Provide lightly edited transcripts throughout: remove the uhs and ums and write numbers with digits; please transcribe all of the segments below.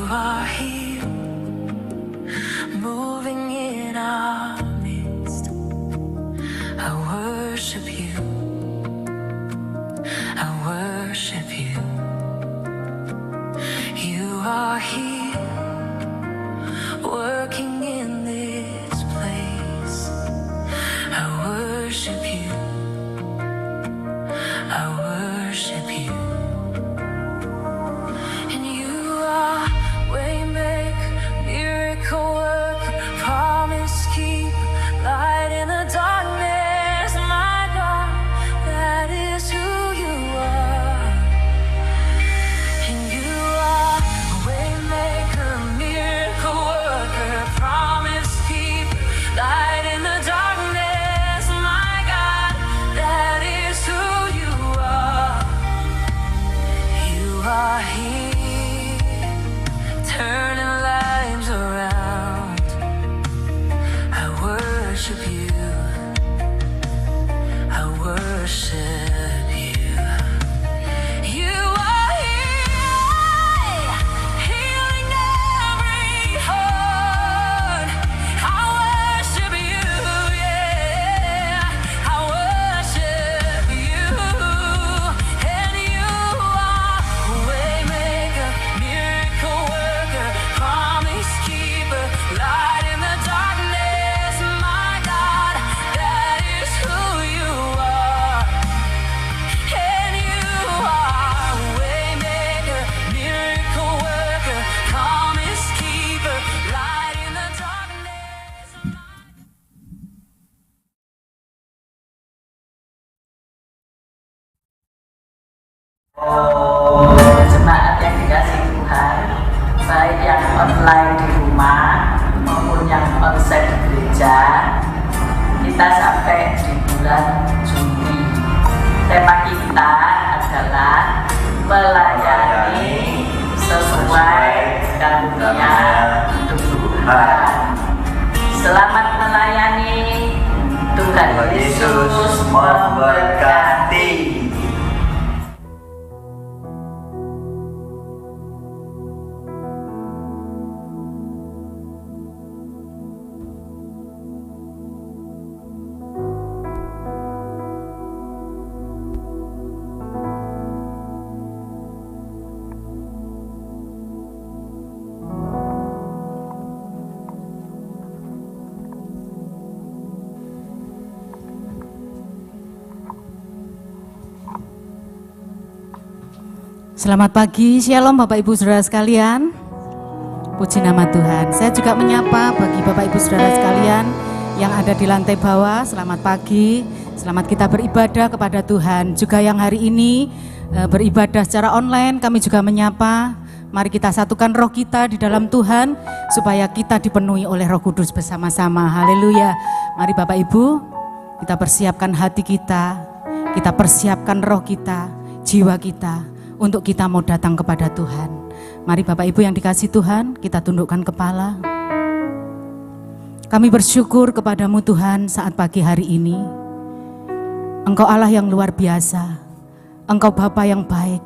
are here, moving in our midst. I worship you, I worship you. You are here, working in this place. I worship you, I worship you. And you are waymaker, miracle worker, promise keeper, light in the darkness. My God, that is who you are. And you are waymaker, miracle worker, promise keeper, light in the darkness. My God, that is who you are. You are here, turning lives around. I worship you, I worship you. You are here, healing every heart. I worship you, yeah, I worship you. And you are waymaker, miracle worker, promise keeper, light in the darkness. My God, that is who you are. And you are waymaker, miracle worker, promise keeper, light in the darkness. Jemaat yang dikasih Tuhan, baik yang online di rumah maupun yang onsite di gereja, kita sampai di bulan Juni. Tema kita adalah melayani sesuai karunia Tuhan. Selamat melayani, Tuhan Yesus memberkati. Selamat pagi, Shalom Bapak Ibu Saudara sekalian. Puji nama Tuhan. Saya juga menyapa bagi Bapak Ibu Saudara sekalian yang ada di lantai bawah. Selamat pagi, selamat kita beribadah kepada Tuhan. Juga yang hari ini beribadah secara online, kami juga menyapa. Mari kita satukan roh kita di dalam Tuhan supaya kita dipenuhi oleh Roh Kudus bersama-sama. Haleluya. Mari Bapak Ibu, kita persiapkan hati kita persiapkan roh kita, jiwa kita untuk kita mau datang kepada Tuhan. Mari Bapak Ibu yang dikasih Tuhan, kita tundukkan kepala. Kami bersyukur kepadamu Tuhan saat pagi hari ini. Engkau Allah yang luar biasa, Engkau Bapa yang baik,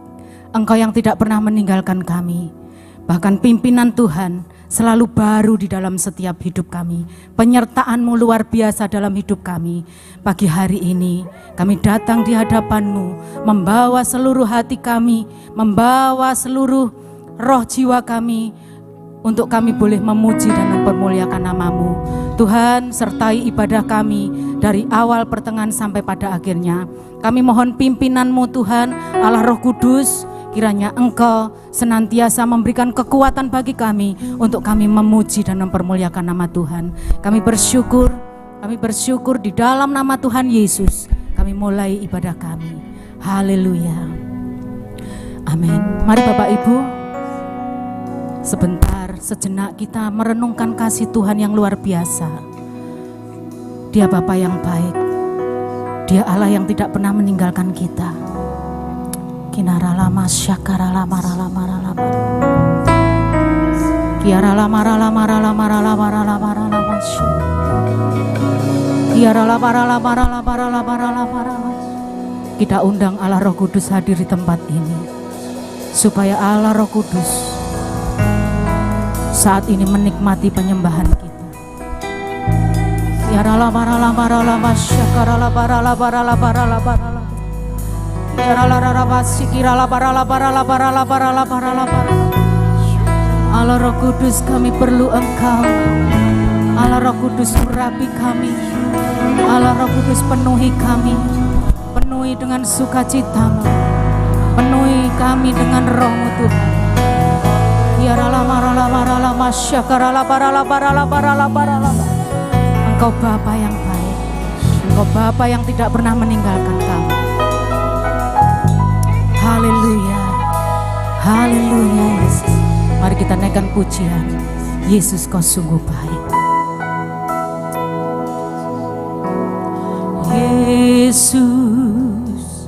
Engkau yang tidak pernah meninggalkan kami. Bahkan pimpinan Tuhan selalu baru di dalam setiap hidup kami. Penyertaan-Mu luar biasa dalam hidup kami. Pagi hari ini kami datang di hadapan-Mu, membawa seluruh hati kami, membawa seluruh roh jiwa kami, untuk kami boleh memuji dan mempermuliakan nama-Mu. Tuhan, sertai ibadah kami dari awal pertengahan sampai pada akhirnya. Kami mohon pimpinan-Mu Tuhan, Allah Roh Kudus, kiranya Engkau senantiasa memberikan kekuatan bagi kami untuk kami memuji dan mempermuliakan nama Tuhan. Kami bersyukur di dalam nama Tuhan Yesus. Kami mulai ibadah kami. Haleluya. Amin. Mari Bapak Ibu, sebentar, sejenak kita merenungkan kasih Tuhan yang luar biasa. Dia Bapa yang baik. Dia Allah yang tidak pernah meninggalkan kita. Kinara lama syakara lama lama lama. Kiara lama lama lama lama lama lama. Kiara lama lama lama lama lama. Kita undang Allah Roh Kudus hadir di tempat ini, supaya Allah Roh Kudus saat ini menikmati penyembahan kita. Allah Roh Kudus, kami perlu Engkau. Allah Roh Kudus, urapi kami. Allah Roh Kudus, penuhi kami. Penuhi dengan sukacita-Mu. Penuhi kami dengan Roh-Mu Tuhan. Engkau Bapa yang baik. Engkau Bapa yang tidak pernah meninggalkan kami. Haleluya. Haleluya Yesus. Mari kita naikkan pujian. Yesus, Kau sungguh baik. Yesus,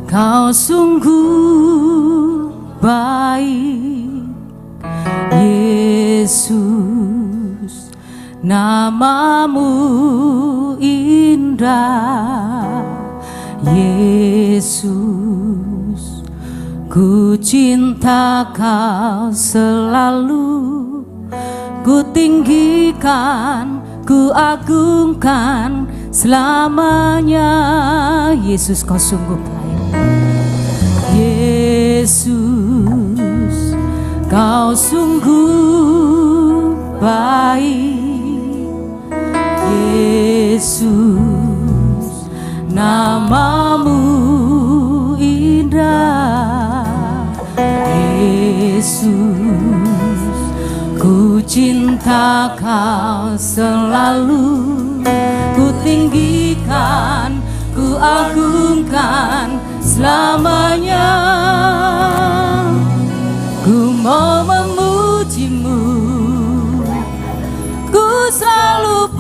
Kau sungguh baik. Yesus, nama-Mu indah. Yesus, ku cinta Kau selalu. Ku tinggikan, ku agungkan selamanya. Yesus, Kau sungguh baik. Yesus, Kau sungguh baik. Yesus, nama-Mu indah. Yesus, ku cinta Kau selalu. Ku tinggikan, ku agungkan selamanya. Ku mau memuji-Mu, ku selalu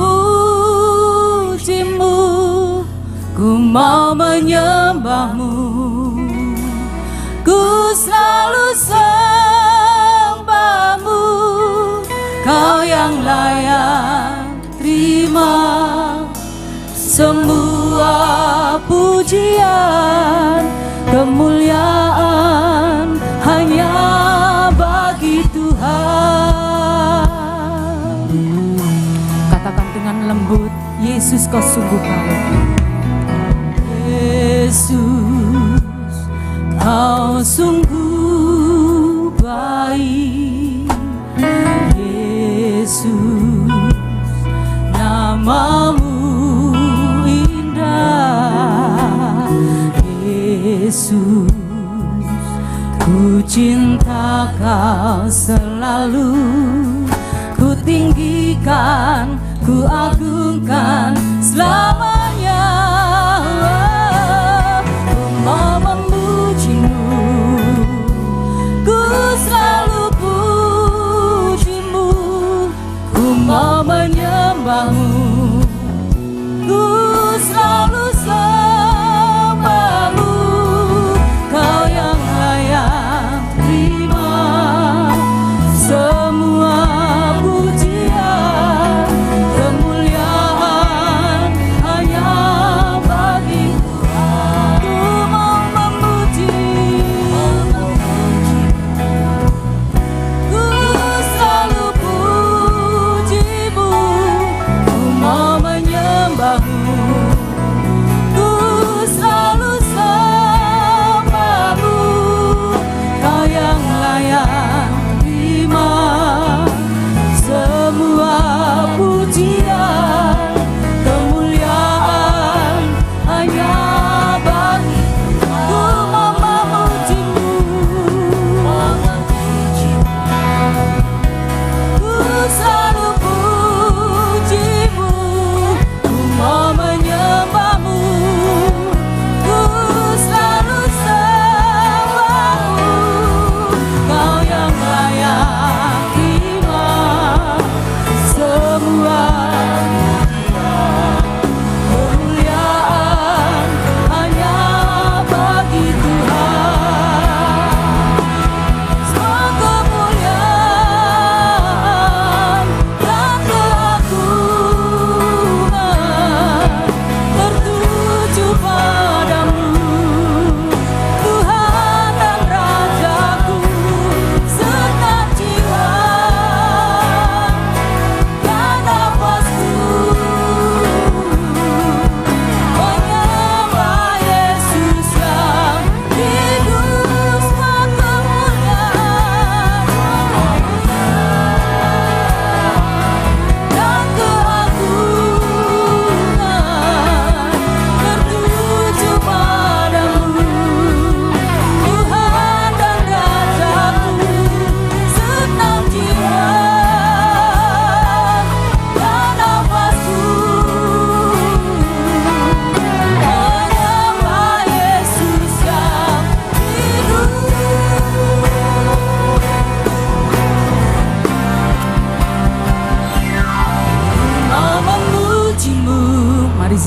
puji-Mu. Ku mau menyembah-Mu, ku selalu sembah-Mu. Kau yang layak terima semua pujian, kemuliaan hanya bagi Tuhan. Katakan dengan lembut, Yesus, Kau sungguh baik. Yesus, Kau sungguh baik. Yesus, nama-Mu indah. Yesus, ku cinta Kau selalu. Ku tinggikan, ku agungkan selamanya. Ku mau memuji-Mu, ku selalu puji-Mu. Ku mau menyembah-Mu, ku selalu sembah-Mu. Kau yang layak terima semua pujian, kemuliaan hanya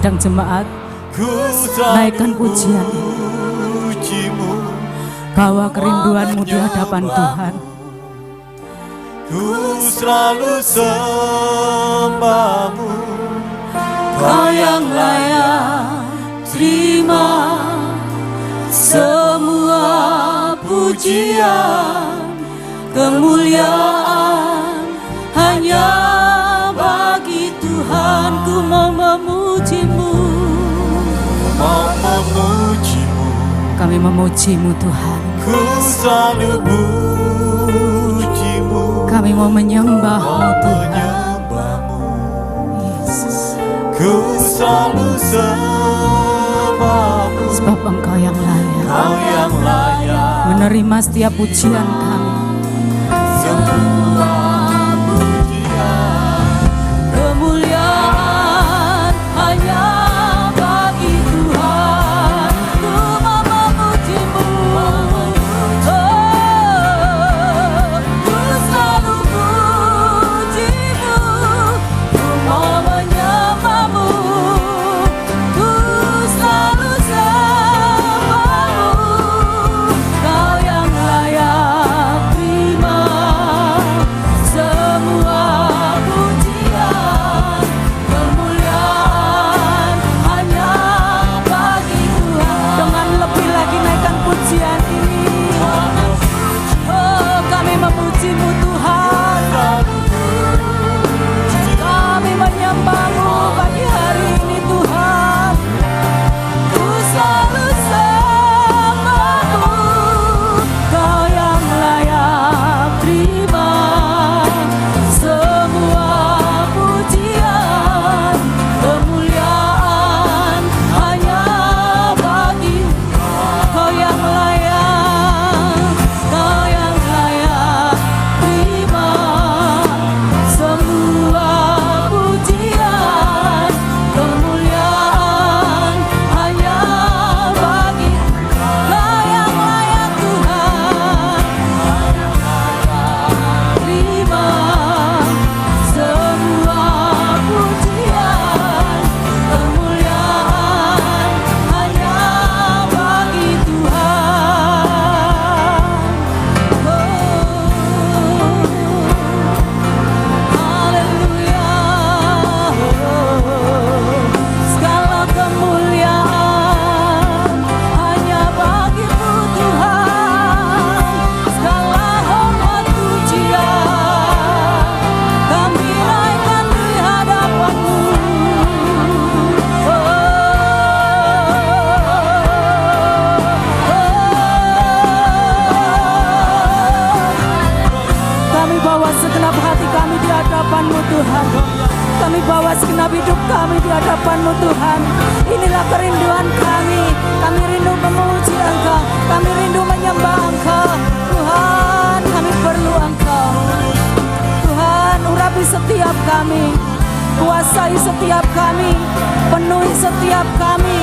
sedang jemaat, naikkan pujian ini. Bawa kerinduanmu di hadapan Tuhan. Ku selalu sembahmu, Kau yang layak terima semua pujian, kemuliaan hanya bagi Tuhan. Ku mau memujimu, mau memujimu. kami memujimu Tuhan. Ku selalu pujimu, Kami mau menyembahmu Tuhan. menyembahmu. Yesus, Ku selalu sembahmu, sebab Engkau yang layak Kau yang layak menerima setiap pujian kami. semua pujian. Kemuliaan hanya bagi Tuhan. Ku mau memujimu, ku selalu pujimu. Ku mau menyembahmu, ku selalu sembahmu. Kau yang layak terima semua pujian, kemuliaan hanya bagi Tuhan. Dengan lebih lagi naikkan pujian ini. Oh, kami memujimu Tuhan. Kami menyembahmu pagi hari ini Tuhan. Ku selalu sembahmu. Kau yang layak terima semua pujian, kemuliaan hanya bagi Kau yang layak, Kau yang layak terima semua pujian, kemuliaan hanya bagi Kau yang layak Tuhan. Terima semua pujian, kemuliaan hanya bagi Tuhan. Haleluya. Segala kemuliaan hanya bagi-Mu Tuhan. Segala hormat pujian kami naikkan di hadapan-Mu. Kami bawa segenap hati kami di hadapan-Mu Tuhan. Kami bawa segenap hidup kami di hadapan-Mu Tuhan. Inilah kerinduan kami. Kami rindu memuji Engkau. Kami rindu menyembah Engkau. Tuhan, kami perlu Engkau. Tuhan, urapi setiap kami. Kuasai setiap kami. Penuhi setiap kami.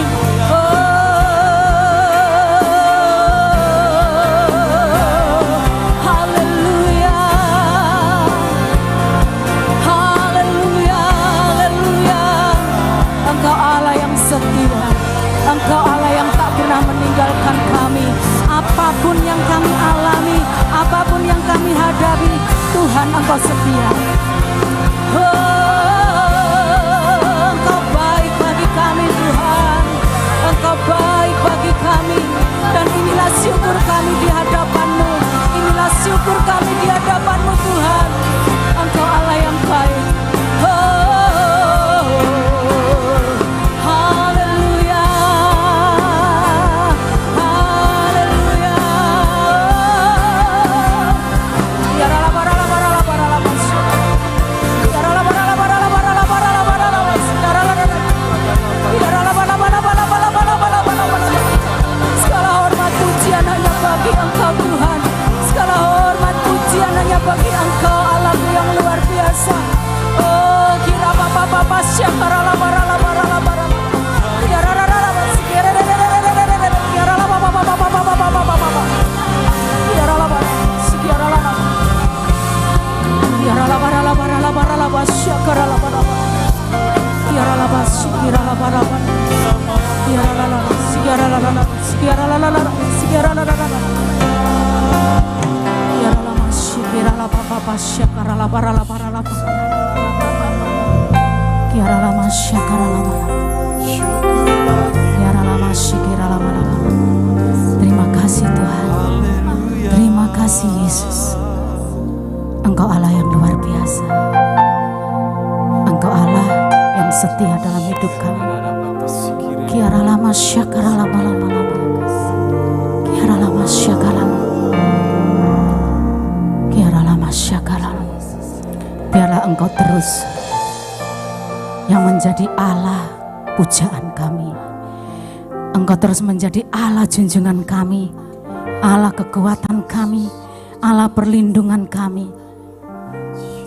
Haleluya. Haleluya, haleluya. Engkau Allah yang setia. Engkau Allah yang tak pernah meninggalkan kami. Apapun yang kami alami, apapun yang kami hadapi, Tuhan Engkau setia. Engkau baik bagi kami Tuhan. Engkau baik bagi kami. Dan inilah syukur kami di hadapan-Mu. Inilah syukur kami di hadapan-Mu Tuhan. Engkau Allah yang baik. Haleluya. Haleluya. Ya rala bara la bara la bara la masya. Ya rala bara la bara la bara la bara la bara la masya. Ya rala bara. Ya rala bara bara bara bara bara bara bara. Segala hormat pujian hanya bagi Engkau Tuhan. Segala hormat pujian hanya bagi Engkau Allahku yang luar biasa. Oh, kira papa papa syakara la bara la bara la bara. Ya rala rala masya. Ya rala papa papa papa papa papa. Ya rala bara. Ya rala rala. Ya rala bara la bara la bara la masya kara la bara. Ya rala Terima kasih Tuhan. Terima kasih Yesus. Engkau Allah yang luar biasa. Engkau Allah yang setia dalam hidup kami. Kiara lama syakara lama lama lama. Kiara lama syakara lama. Kiara lama syakara lama. Biarlah Engkau terus yang menjadi Allah pujaan kami. Engkau terus menjadi Allah junjungan kami, Allah kekuatan kami, Allah perlindungan kami.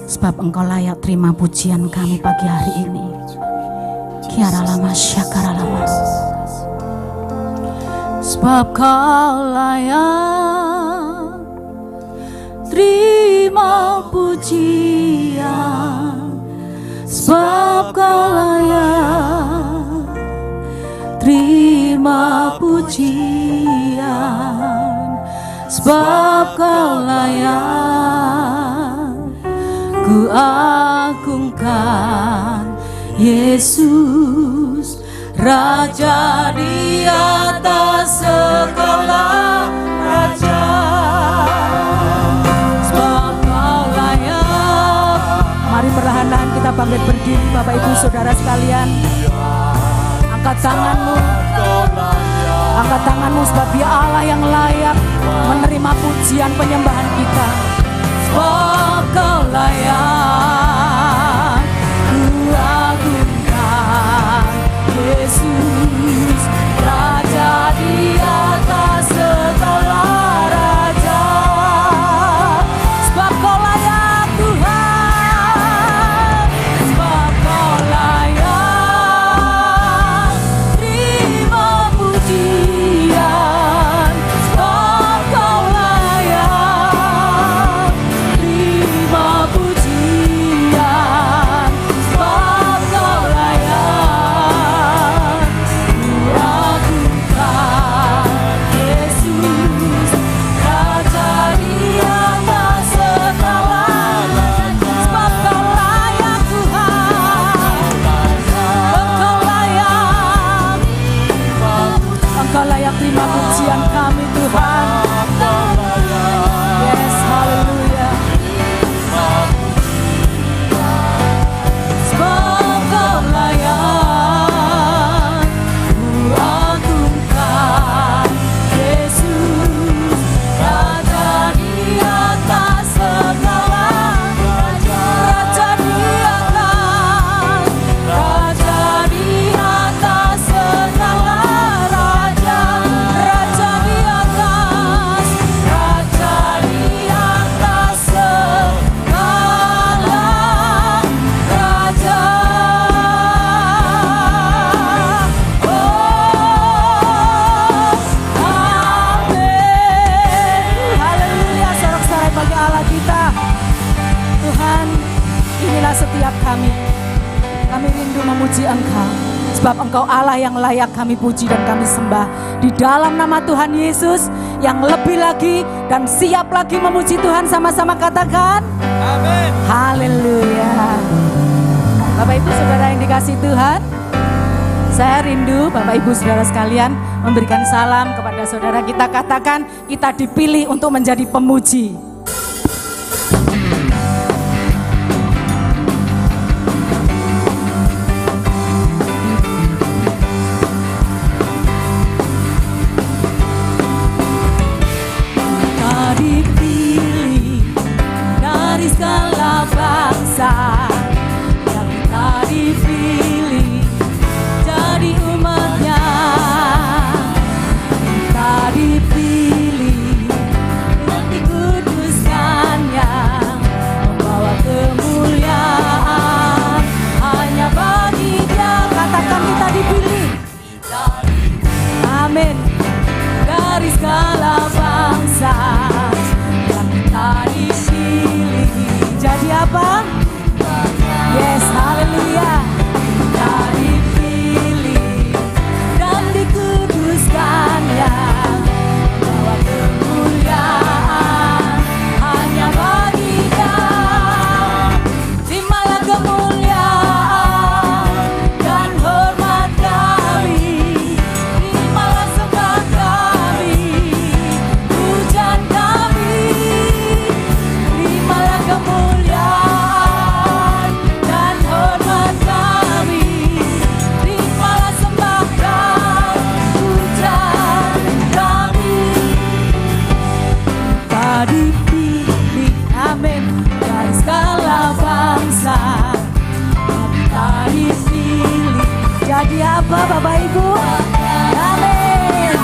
Sebab Engkau layak terima pujian kami pagi hari ini. Kiara lama syakara lama. Sebab Kau layak terima pujian. Sebab Kau layak terima pujian. Sebab Kau layak ku agungkan Yesus, Raja di atas segala raja. Sebab Kau layak. Mari perlahan-lahan kita bangkit berdiri, Bapak Ibu Saudara sekalian. Angkat tanganmu, angkat tanganmu, sebab Dia Allah yang layak menerima pujian penyembahan kita. Sebab Kau layak ku agungkan Yesus, Raja di atas segala raja. Sebab Kau layak Tuhan, sebab Kau layak terima pujian. Sebab Kau layak terima pujian. Sebab Kau layak ku agungkan Yesus, Raja di atas segala raja. Sebab Kau layak Tuhan, Engkau layak, Engkau layak terima pujian kami Tuhan. Yes, haleluya. Sebab Kau layak ku agungkan Yesus, Raja di atas segala raja. Raja di atas, Raja di atas segala raja. Raja di atas, Raja di atas segala raja. Amin. Haleluya, sorak-sorai bagi Allah kita. Tuhan, inilah setiap kami. Kami rindu memuji Engkau, sebab Engkau Allah yang layak kami puji dan kami sembah. Di dalam nama Tuhan Yesus yang lebih lagi dan siap lagi memuji Tuhan, sama-sama katakan amin. Haleluya. Bapak Ibu Saudara yang dikasihi Tuhan, saya rindu Bapak Ibu Saudara sekalian memberikan salam kepada saudara kita. Katakan, kita dipilih untuk menjadi pemuji. Kita dipilih dari segala bangsa, yang kita dipilih jadi umatnya. Kita dipilih untuk dikuduskannya, membawa kemuliaan hanya bagi Dia. Katakan, kita dipilih. Amin. Dari segala bangsa, yang kita dipilih jadi apa? Yes, haleluya. dari segala bangsa. Kita dipilih jadi apa Bapak Ibu? Amin.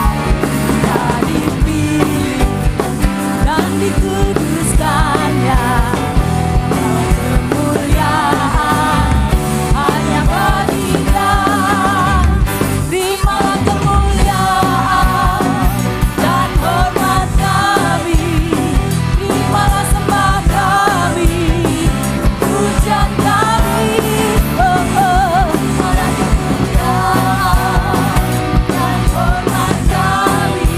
Kita dipilih dan dikuduskannya. Kemuliaan hanya bagi Dia. Terimalah kemuliaan dan hormat kami. Terimalah sembah kami, pujian kami. Terimalah kemuliaan dan hormat kami.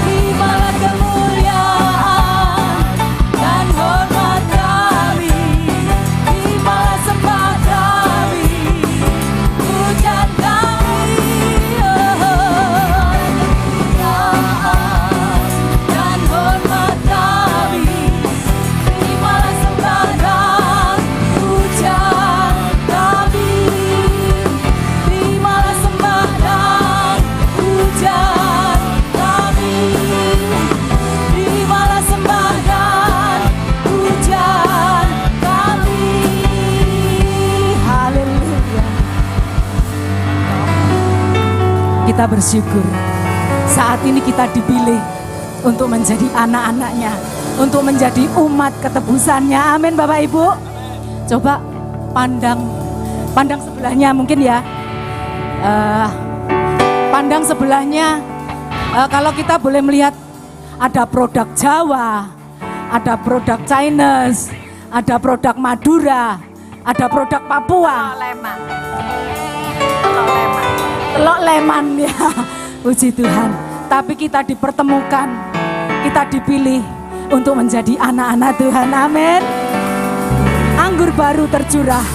Terimalah terimalah kemuliaan dan hormat kami, terimalah sembah kami, pujian kami. Kemuliaan dan hormat kami, terimalah sembah dan pujian kami, terimalah sembah dan pujian kami, terimalah sembah dan pujian kami. Haleluya. Kita bersyukur saat ini kita dipilih untuk menjadi anak-anaknya, untuk menjadi umat ketebusannya. Amin Bapak Ibu. Coba pandang sebelahnya mungkin ya. Pandang sebelahnya. Kalau kita boleh melihat, ada produk Jawa, ada produk Chinese, ada produk Madura, ada produk Papua. Telok Leman ya. Puji Tuhan. Tapi kita dipertemukan, kita dipilih untuk menjadi anak-anak Tuhan. Amin. Anggur baru tercurah.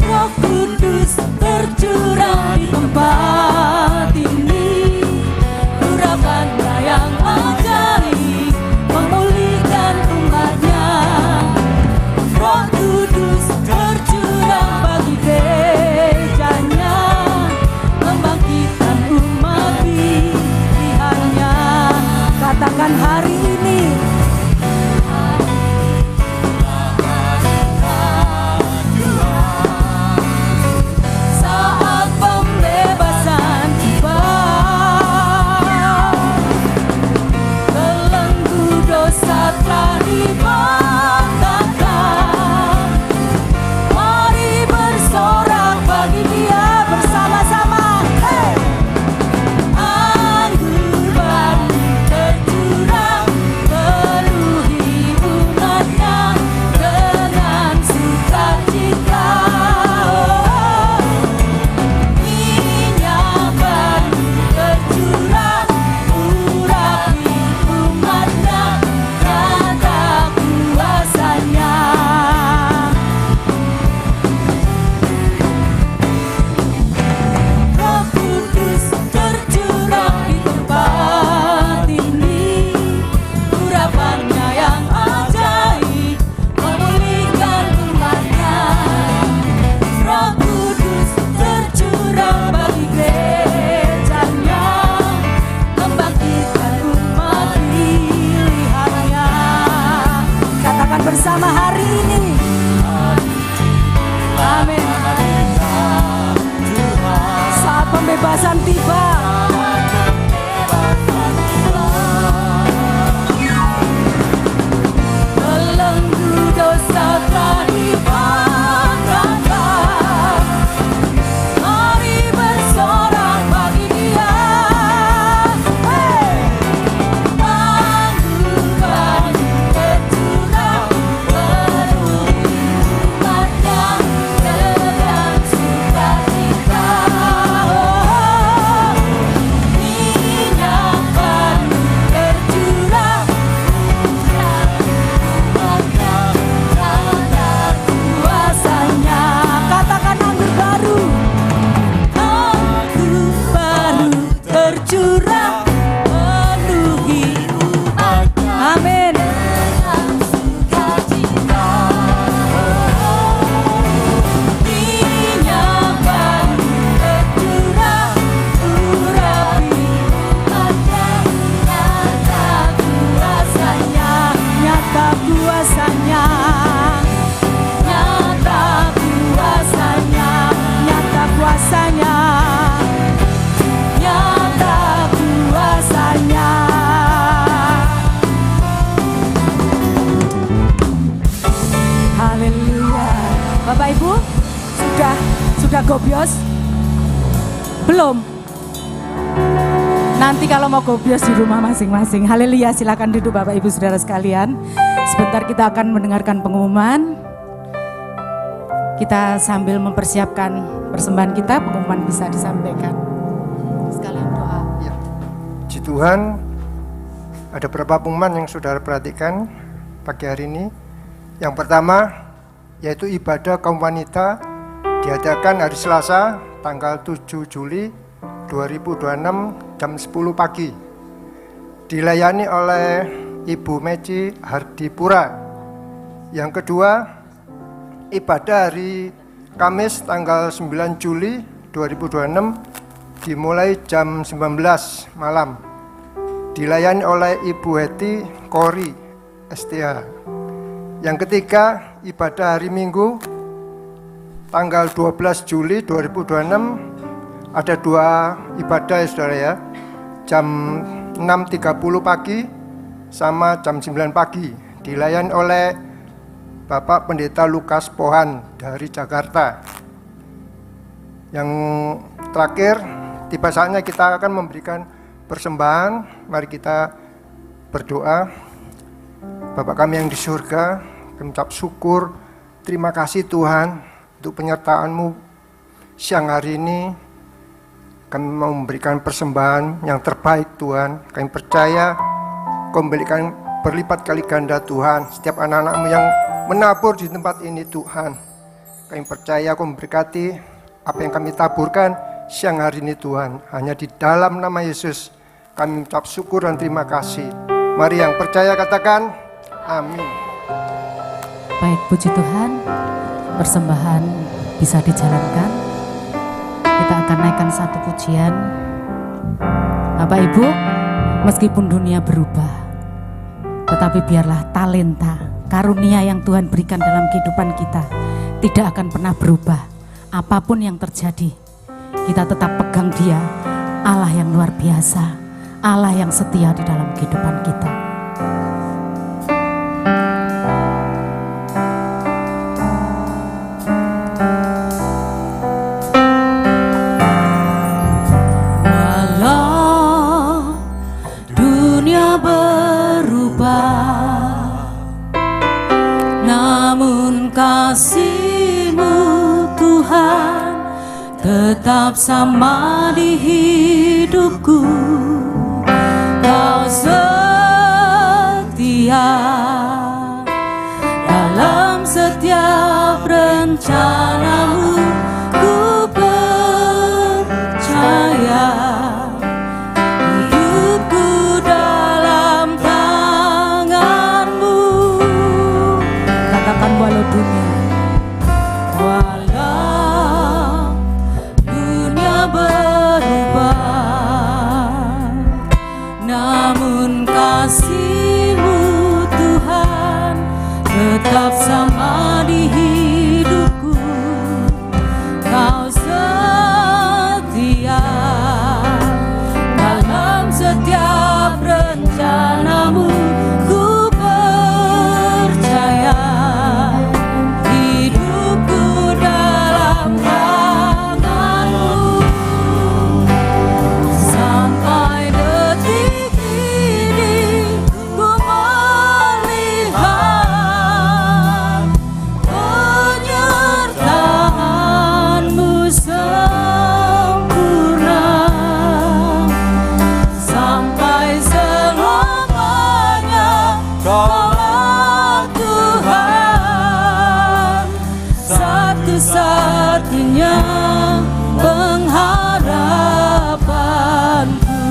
Roh Kudus tercurah di tempat ini, urapannya yang ajaib memulihkan umatnya. Roh Kudus tercurah bagi gerejanya, membangkitkan umat pilihannya. Katakan hari ini, saat pembebasan tiba, belenggu dosa telah dibanggakan. Mari bersorak bagi Dia bersama-sama. Hey! Anggur baru tercurah, penuhi umatnya dengan sukacita. Minyak baru tercurah, urapi umatnya, nyata kuasanya. Roh Kudus tercurah di tempat ini, urapannya yang ajaib memulihkan umatnya. Roh Kudus tercurah bagi gerejanya, membangkitkan umat pilihannya. Katakan bersama hari ini. Amin. Saat pembebasan tiba, belenggu dosa telah dibanggakan. Mari bersorak bagi Dia. Hey! Anggur baru tercurah, penuhi gobios? Belum? Nanti kalau mau gobios di rumah masing-masing. Haleluya, silakan duduk Bapak Ibu Saudara sekalian. Sebentar kita akan mendengarkan pengumuman. Kita sambil mempersiapkan persembahan kita, pengumuman bisa disampaikan. Sekalian doa. Ya. Puji Tuhan, ada beberapa pengumuman yang saudara perhatikan pagi hari ini. Yang pertama, yaitu ibadah kaum wanita diadakan hari Selasa, tanggal 7 Juli 2026 jam 10 pagi. Dilayani oleh Ibu Meci Hardipura. Yang kedua, ibadah hari Kamis tanggal 9 Juli 2026 dimulai jam 19 malam. Dilayani oleh Ibu Heti Kori STH. Yang ketiga, ibadah hari Minggu tanggal 12 Juli 2026 ada 2 ibadah ya saudara ya. Jam 6.30 pagi sama jam 9 pagi. Dilayani oleh Bapak Pendeta Lukas Pohan dari Jakarta. Yang terakhir, tiba saatnya kita akan memberikan persembahan. Mari kita berdoa. Bapak kami yang di surga, kami ucap syukur, terima kasih Tuhan untuk penyertaan-Mu siang hari ini. Kami mau memberikan persembahan yang terbaik Tuhan. Kami percaya Kau memberikan berlipat kali ganda Tuhan setiap anak-anak-Mu yang menabur di tempat ini Tuhan. Kami percaya Kau memberkati apa yang kami taburkan siang hari ini Tuhan. Hanya di dalam nama Yesus kami ucap syukur dan terima kasih. Mari yang percaya katakan amin. Baik, puji Tuhan, persembahan bisa dijalankan. Kita akan naikkan satu pujian. Bapak Ibu, meskipun dunia berubah, tetapi biarlah talenta, karunia yang Tuhan berikan dalam kehidupan kita tidak akan pernah berubah. Apapun yang terjadi, kita tetap pegang Dia, Allah yang luar biasa, Allah yang setia di dalam kehidupan kita. Kasih-Mu Tuhan tetap sama di hidupku. Kau setia dalam setiap rencana-Mu. Ku percaya hidupku dalam tangan-Mu. Katakan walau dunia berubah, namun kasih-Mu Tuhan tetap sama di hidupku. Kau setia dalam setiap rencana-Mu. Ku percaya hidupku dalam satu-satunya pengharapanku.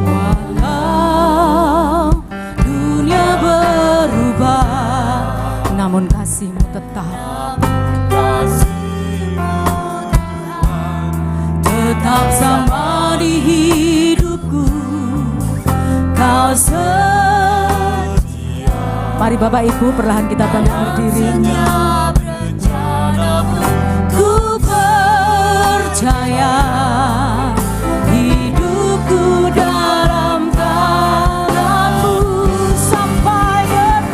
Walau dunia berubah, namun kasih-Mu tetap. Tetap sama di hidupku. Kau setia. Mari Bapak Ibu perlahan kita bangkit berdiri. Ku percaya hidupku dalam tangan-Mu sampai detik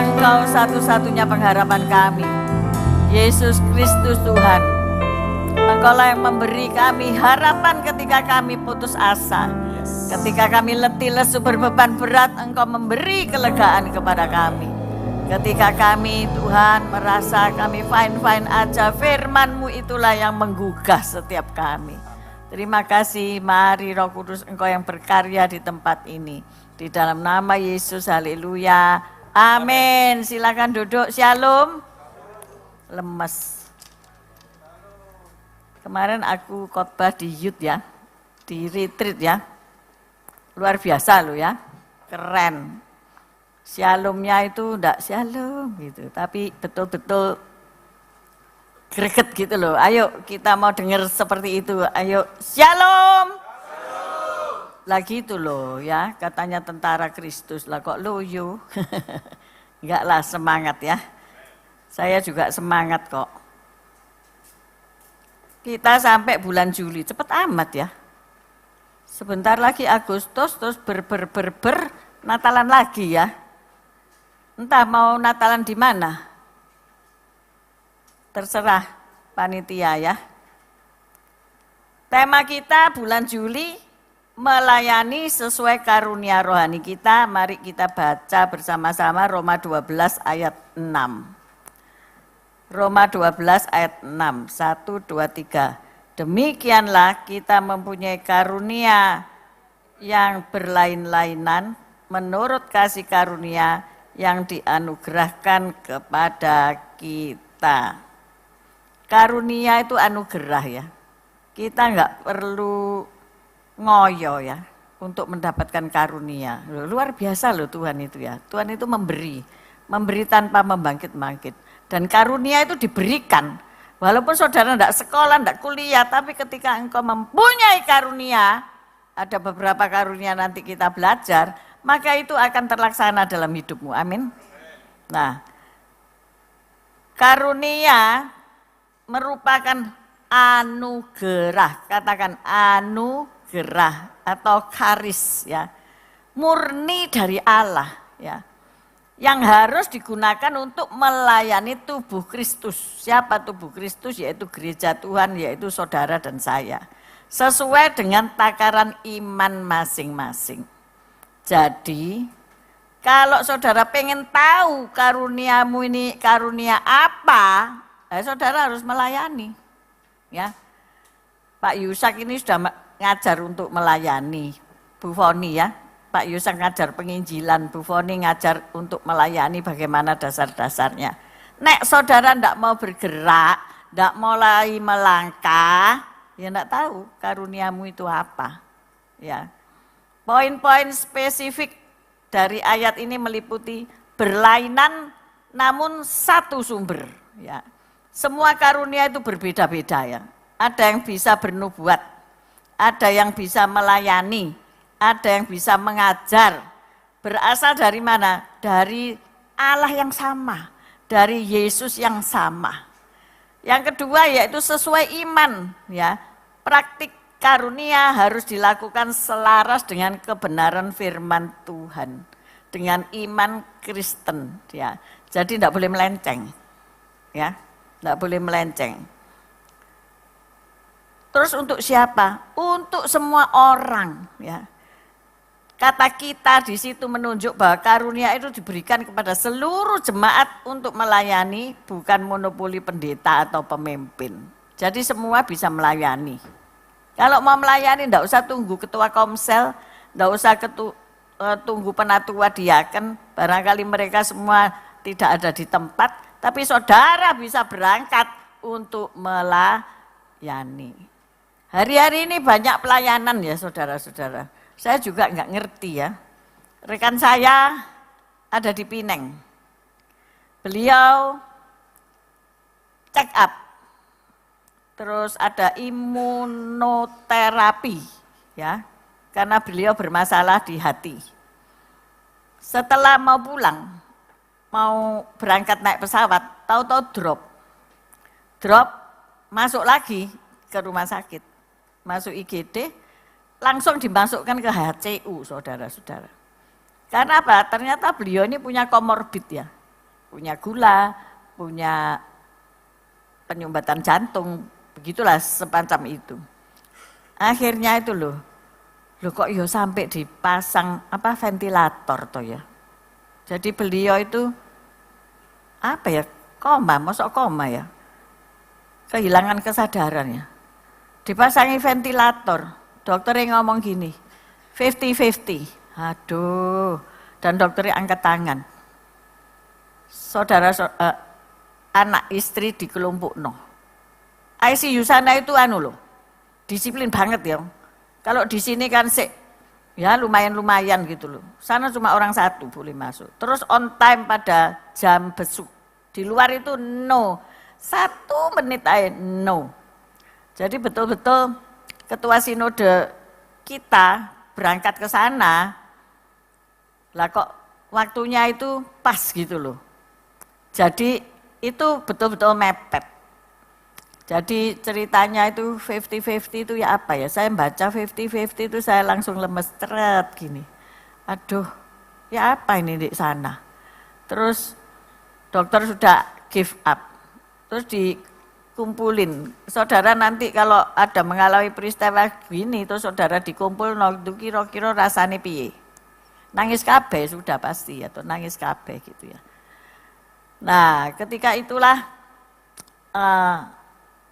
Engkau satu-satunya pengharapan kami. Yesus Kristus Tuhan, Engkaulah yang memberi kami harapan ketika kami putus asa. Ketika kami letih lesu berbeban berat, Engkau memberi kelegaan kepada kami. Ketika kami Tuhan merasa kami fine-fine aja, firman-Mu itulah yang menggugah setiap kami. Terima kasih, mari Roh Kudus Engkau yang berkarya di tempat ini. Di dalam nama Yesus, haleluya, amin. Silakan duduk, shalom. Lemes. Kemarin aku khotbah di youth ya, di retreat ya. Luar biasa loh ya, keren. Shalomnya itu enggak shalom gitu, tapi betul-betul greget gitu loh. Ayo kita mau dengar seperti itu, ayo shalom. Lagi itu loh ya, katanya tentara Kristus lah kok loyo. Enggak lah, semangat ya. Saya juga semangat kok. Kita sampai bulan Juli, cepet amat ya. Sebentar lagi Agustus, terus Natalan lagi ya. Entah mau Natalan di mana. Terserah panitia ya. Tema kita bulan Juli, melayani sesuai karunia rohani kita. Mari kita baca bersama-sama Roma 12 ayat 6. Roma 12 ayat 6, 1, 2, 3. Demikianlah kita mempunyai karunia yang berlain-lainan menurut kasih karunia yang dianugerahkan kepada kita. Karunia itu anugerah ya. Kita enggak perlu ngoyo ya untuk mendapatkan karunia. Luar biasa loh Tuhan itu ya. Tuhan itu memberi tanpa membangkit-bangkit. Dan karunia itu diberikan. Walaupun saudara enggak sekolah, enggak kuliah, tapi ketika engkau mempunyai karunia, ada beberapa karunia nanti kita belajar, maka itu akan terlaksana dalam hidupmu. Amin. Nah, karunia merupakan anugerah. Katakan anugerah atau karis ya. Murni dari Allah ya. Yang harus digunakan untuk melayani tubuh Kristus. Siapa tubuh Kristus? Yaitu gereja Tuhan, yaitu saudara dan saya. Sesuai dengan takaran iman masing-masing. Jadi, kalau saudara pengen tahu karuniamu ini karunia apa, saudara harus melayani. Ya, Pak Yusak ini sudah ngajar untuk melayani, Bu Foni ya. Pak Yusak ngajar penginjilan, Bu Foni ngajar untuk melayani bagaimana dasar-dasarnya. Nek saudara ndak mau bergerak, ndak mulai melangkah, ya ndak tahu karuniamu itu apa. Ya. Poin-poin spesifik dari ayat ini meliputi berlainan namun satu sumber. Ya. Semua karunia itu berbeda-beda ya. Ada yang bisa bernubuat, ada yang bisa melayani, ada yang bisa mengajar. Berasal dari mana? Dari Allah yang sama, dari Yesus yang sama. Yang kedua yaitu sesuai iman ya. Praktik karunia harus dilakukan selaras dengan kebenaran firman Tuhan, dengan iman Kristen ya. Jadi tidak boleh melenceng. Ya, tidak boleh melenceng. Terus untuk siapa? Untuk semua orang ya. Kata kita di situ menunjuk bahwa karunia itu diberikan kepada seluruh jemaat untuk melayani, bukan monopoli pendeta atau pemimpin. Jadi semua bisa melayani. Kalau mau melayani tidak usah tunggu ketua komsel, tidak usah tunggu penatua diaken, barangkali mereka semua tidak ada di tempat, tapi saudara bisa berangkat untuk melayani. Hari-hari ini banyak pelayanan ya saudara-saudara. Saya juga enggak ngerti ya. Rekan saya ada di Pineng. Beliau check up. Terus ada imunoterapi ya. Karena beliau bermasalah di hati. Setelah mau pulang, mau berangkat naik pesawat, tahu-tahu drop. Drop, masuk lagi ke rumah sakit. Masuk IGD, langsung dimasukkan ke HCU, saudara-saudara. Karena apa? Ternyata beliau ini punya komorbid ya. punya gula, punya penyumbatan jantung, begitulah semacam itu. Akhirnya itu loh kok ya sampai dipasang ventilator toh ya. Jadi beliau itu koma, masuk koma ya. Kehilangan kesadaran ya. Dipasangi ventilator, dokter yang ngomong gini, 50-50. Aduh, dan dokternya angkat tangan. Anak istri di kelompok no. ICU sana itu loh, disiplin banget ya. Kalau di sini kan ya lumayan gitu loh. Sana cuma orang satu boleh masuk. Terus on time pada jam besuk. Di luar itu no, 1 menit aja no. Jadi betul-betul ketua sinode kita berangkat ke sana, lah kok waktunya itu pas gitu loh. Jadi itu betul-betul mepet. Jadi ceritanya itu 50-50 itu ya apa ya? Saya baca 50-50 itu saya langsung lemes teret gini. Aduh, ya apa ini di sana? Terus dokter sudah give up. Terus dikumpulin. Saudara nanti kalau ada mengalami peristiwa gini, terus saudara dikumpul, itu kira-kira rasanya piye? Nangis kabeh sudah pasti atau nangis kabeh gitu ya. Nah, ketika itulah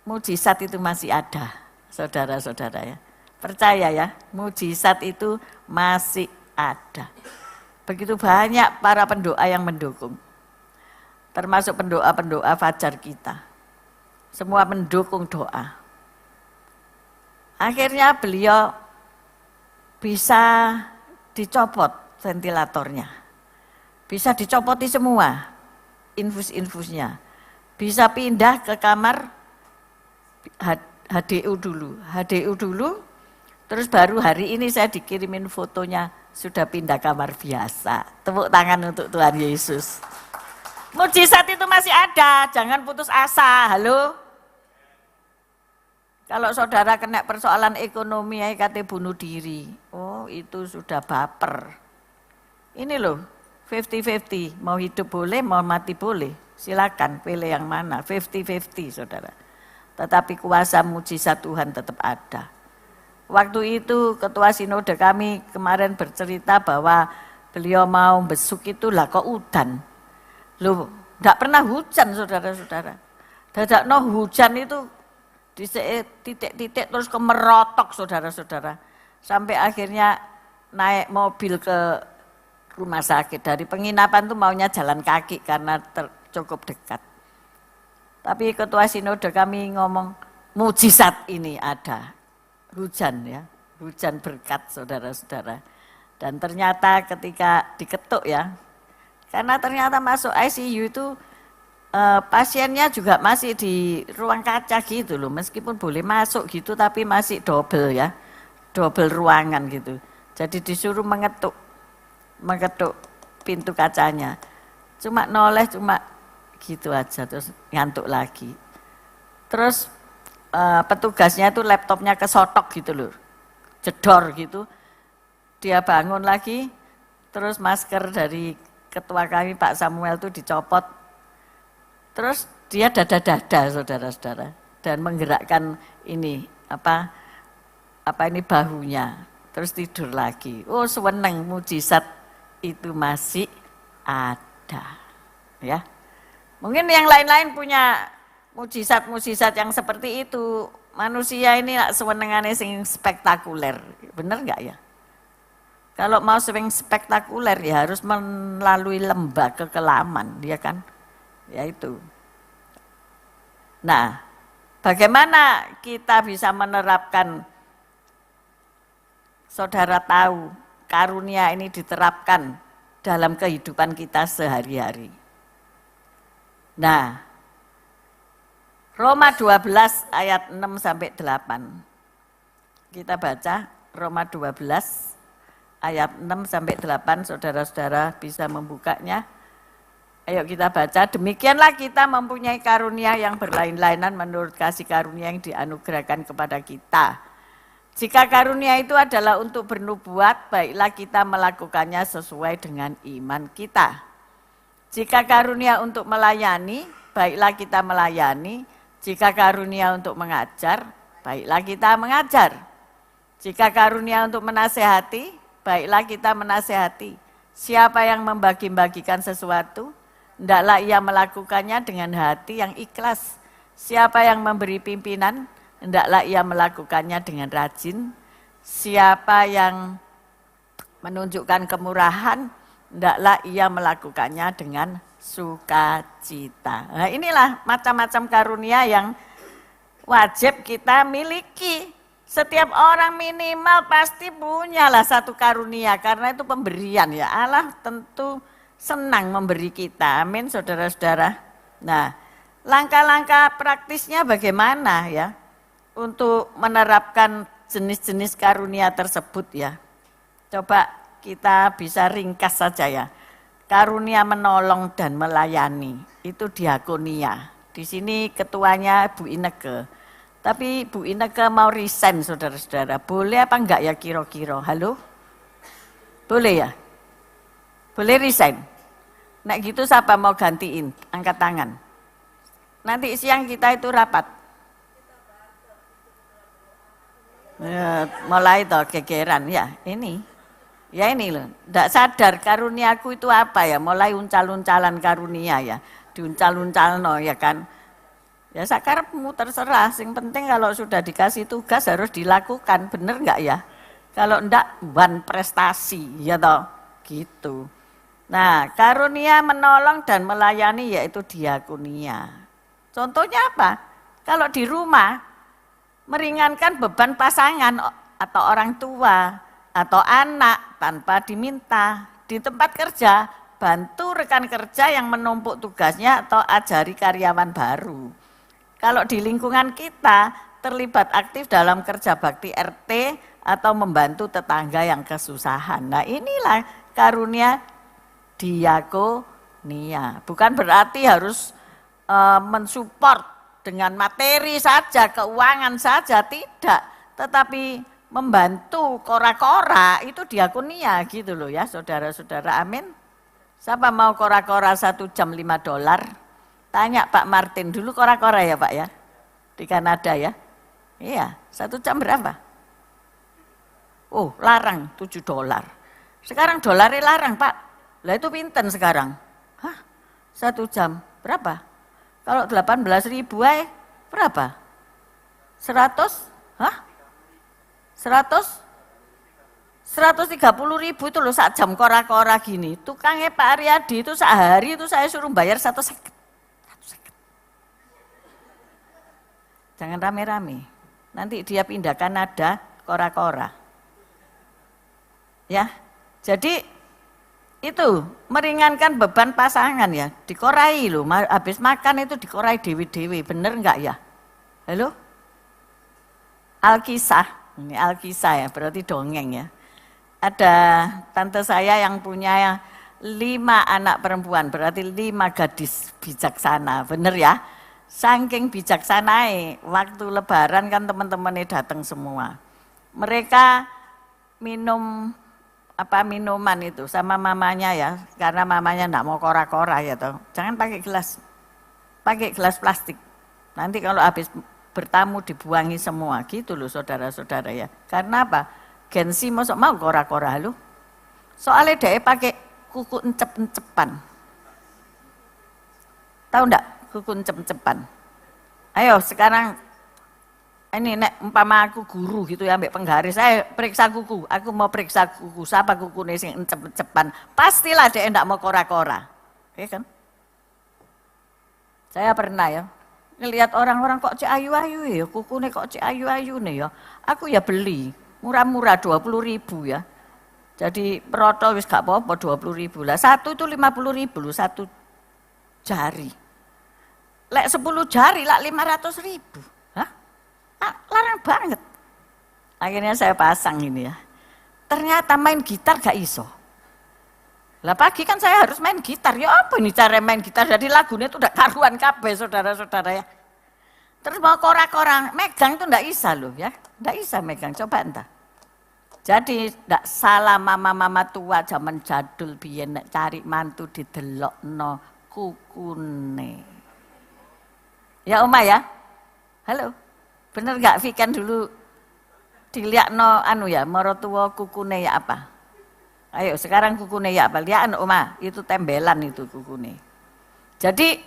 mujizat itu masih ada, saudara-saudara ya. Percaya ya, mujizat itu masih ada. Begitu banyak para pendoa yang mendukung. Termasuk pendoa-pendoa fajar kita. Semua mendukung doa. Akhirnya beliau bisa dicopot ventilatornya. Bisa dicopoti semua. Infus-infusnya. Bisa pindah ke kamar HDU dulu, terus baru hari ini saya dikirimin fotonya sudah pindah kamar biasa. Tepuk tangan untuk Tuhan Yesus. Mujizat itu masih ada, jangan putus asa, halo. Kalau saudara kena persoalan ekonomi, kata bunuh diri, oh itu sudah baper. Ini loh, 50-50, mau hidup boleh, mau mati boleh. Silakan pilih yang mana, 50-50 saudara. Tetapi kuasa mujizat Tuhan tetap ada. Waktu itu ketua sinode kami kemarin bercerita bahwa beliau mau besuk itu lah kok udan. Loh, enggak pernah hujan saudara-saudara. Dadak no hujan itu di titik-titik terus kemerotok saudara-saudara. Sampai akhirnya naik mobil ke rumah sakit. Dari penginapan tuh maunya jalan kaki karena cukup dekat. Tapi ketua sinode kami ngomong, mujizat ini ada. Hujan ya, hujan berkat saudara-saudara. Dan ternyata ketika diketuk ya, karena ternyata masuk ICU itu pasiennya juga masih di ruang kaca gitu loh. Meskipun boleh masuk gitu tapi masih double ya, double ruangan gitu. Jadi disuruh mengetuk pintu kacanya. Cuma noleh, cuma gitu aja terus ngantuk lagi. Terus petugasnya itu laptopnya kesotok gitu loh, jedor gitu. Dia bangun lagi, terus masker dari ketua kami Pak Samuel itu dicopot. Terus dia dada-dada saudara-saudara dan menggerakkan ini apa ini bahunya. Terus tidur lagi. Oh seneng, mujizat itu masih ada. Ya. Mungkin yang lain-lain punya mujizat-mujizat yang seperti itu. Manusia ini sewenengane sing spektakuler. Bener enggak ya? Kalau mau sing spektakuler ya harus melalui lembah kekelaman, ya kan? Ya itu. Nah, bagaimana kita bisa menerapkan, saudara tahu, karunia ini diterapkan dalam kehidupan kita sehari-hari. Nah, Roma 12 ayat 6 sampai 8. Kita baca Roma 12 ayat 6 sampai 8, saudara-saudara bisa membukanya. Ayo kita baca, demikianlah kita mempunyai karunia yang berlain-lainan menurut kasih karunia yang dianugerahkan kepada kita. Jika karunia itu adalah untuk bernubuat, baiklah kita melakukannya sesuai dengan iman kita. Jika karunia untuk melayani, baiklah kita melayani. Jika karunia untuk mengajar, baiklah kita mengajar. Jika karunia untuk menasehati, baiklah kita menasehati. Siapa yang membagi-bagikan sesuatu, hendaklah ia melakukannya dengan hati yang ikhlas. Siapa yang memberi pimpinan, hendaklah ia melakukannya dengan rajin. Siapa yang menunjukkan kemurahan, hendaklah ia melakukannya dengan sukacita. Nah, inilah macam-macam karunia yang wajib kita miliki. Setiap orang minimal pasti punyalah satu karunia, karena itu pemberian ya. Allah tentu senang memberi kita, amin saudara-saudara. Nah, langkah-langkah praktisnya bagaimana ya untuk menerapkan jenis-jenis karunia tersebut ya. Coba kita bisa ringkas saja ya. Karunia menolong dan melayani, itu diakonia. Di sini ketuanya Bu Ineke. Tapi Bu Ineke mau resign saudara-saudara. Boleh apa enggak ya kira-kira? Halo? Boleh ya? Boleh resign? Nah gitu siapa mau gantiin? Angkat tangan. Nanti siang kita itu rapat. Ya, mulai toh gegeran ya ini. Ya ini loh, enggak sadar karuniaku itu apa ya, mulai uncal-uncalan karunia ya, diuncal-uncalno ya kan. Ya sakarepmu terserah, sing penting kalau sudah dikasih tugas harus dilakukan, bener enggak ya? Kalau enggak, ban prestasi, ya toh, gitu. Nah, karunia menolong dan melayani yaitu diakonia. Contohnya apa? Kalau di rumah, meringankan beban pasangan atau orang tua, atau anak tanpa diminta. Di tempat kerja, bantu rekan kerja yang menumpuk tugasnya atau ajari karyawan baru. Kalau di lingkungan kita, terlibat aktif dalam kerja bakti RT atau membantu tetangga yang kesusahan. Nah inilah karunia diakonia. Bukan berarti harus mensupport dengan materi saja, keuangan saja, tidak. Tetapi membantu kora-kora itu diakonia gitu loh ya saudara-saudara, amin. Siapa mau kora-kora 1 jam $5? Tanya Pak Martin dulu kora-kora ya Pak ya, di Kanada ya. Iya, 1 jam berapa? Oh larang $7. Sekarang dolarnya larang Pak, lah itu pinten sekarang? Hah? 1 jam berapa? Kalau 18.000 berapa? 100? Hah? 130.000 itu loh sak jam kora-kora gini. Tukangnya Pak Aryadi itu sehari itu saya suruh bayar 150. Jangan rame-rame. Nanti dia pindahkan nada kora-kora. Ya. Jadi itu meringankan beban pasangan ya. Dikorai loh. Habis makan itu dikorai dewi-dewi. Bener enggak ya? Halo? Alkisah. Ini Alkisah ya, berarti dongeng ya. Ada tante saya yang punya 5 anak perempuan, berarti 5 gadis bijaksana, bener ya. Saking bijaksanae, waktu lebaran kan teman-temannya datang semua. Mereka minum minuman itu sama mamanya ya, karena mamanya enggak mau kora-kora ya toh. Jangan pakai gelas plastik. Nanti kalau habis bertamu dibuangi semua, gitu loh saudara-saudara ya. Karena apa? Gensi masuk mau kora-kora lu. Soalnya dia pakai kuku encep-encepan. Tahu enggak kuku encep-encepan? Ayo sekarang ini nek umpama aku guru gitu ya, ambek penggaris, saya periksa kuku. Aku mau periksa kuku, siapa kuku sing encep-encepan? Pastilah dia enggak mau kora-kora. Ya kan? Saya pernah ya ngelihat orang-orang kok cek ayu-ayu ya, kukune kok cek ayu-ayu nih ya. Aku ya beli, murah-murah 20.000 ya. Jadi protol wis gak apa-apa 20.000 lah. Satu itu 50.000 loh, 1 jari. Lek 10 jari lah 500.000. Hah? Larang banget. Akhirnya saya pasang ini ya. Ternyata main gitar gak iso. Lah pagi kan saya harus main gitar, ya apa ini cara main gitar, jadi lagunya itu udah karuan kabeh saudara-saudara ya. Terus mau kora-kora, megang itu enggak bisa loh ya, enggak bisa megang, coba entah. Jadi ndak salah mama-mama tua zaman jadul biyen nek cari mantu didelokno kukune. Ya Oma ya? Halo. Bener gak Vikan dulu dilihatno anu ya, marotua kukune ya apa? Ayo sekarang kukune ya apa? Lihat Oma, itu tembelan itu kukune. Jadi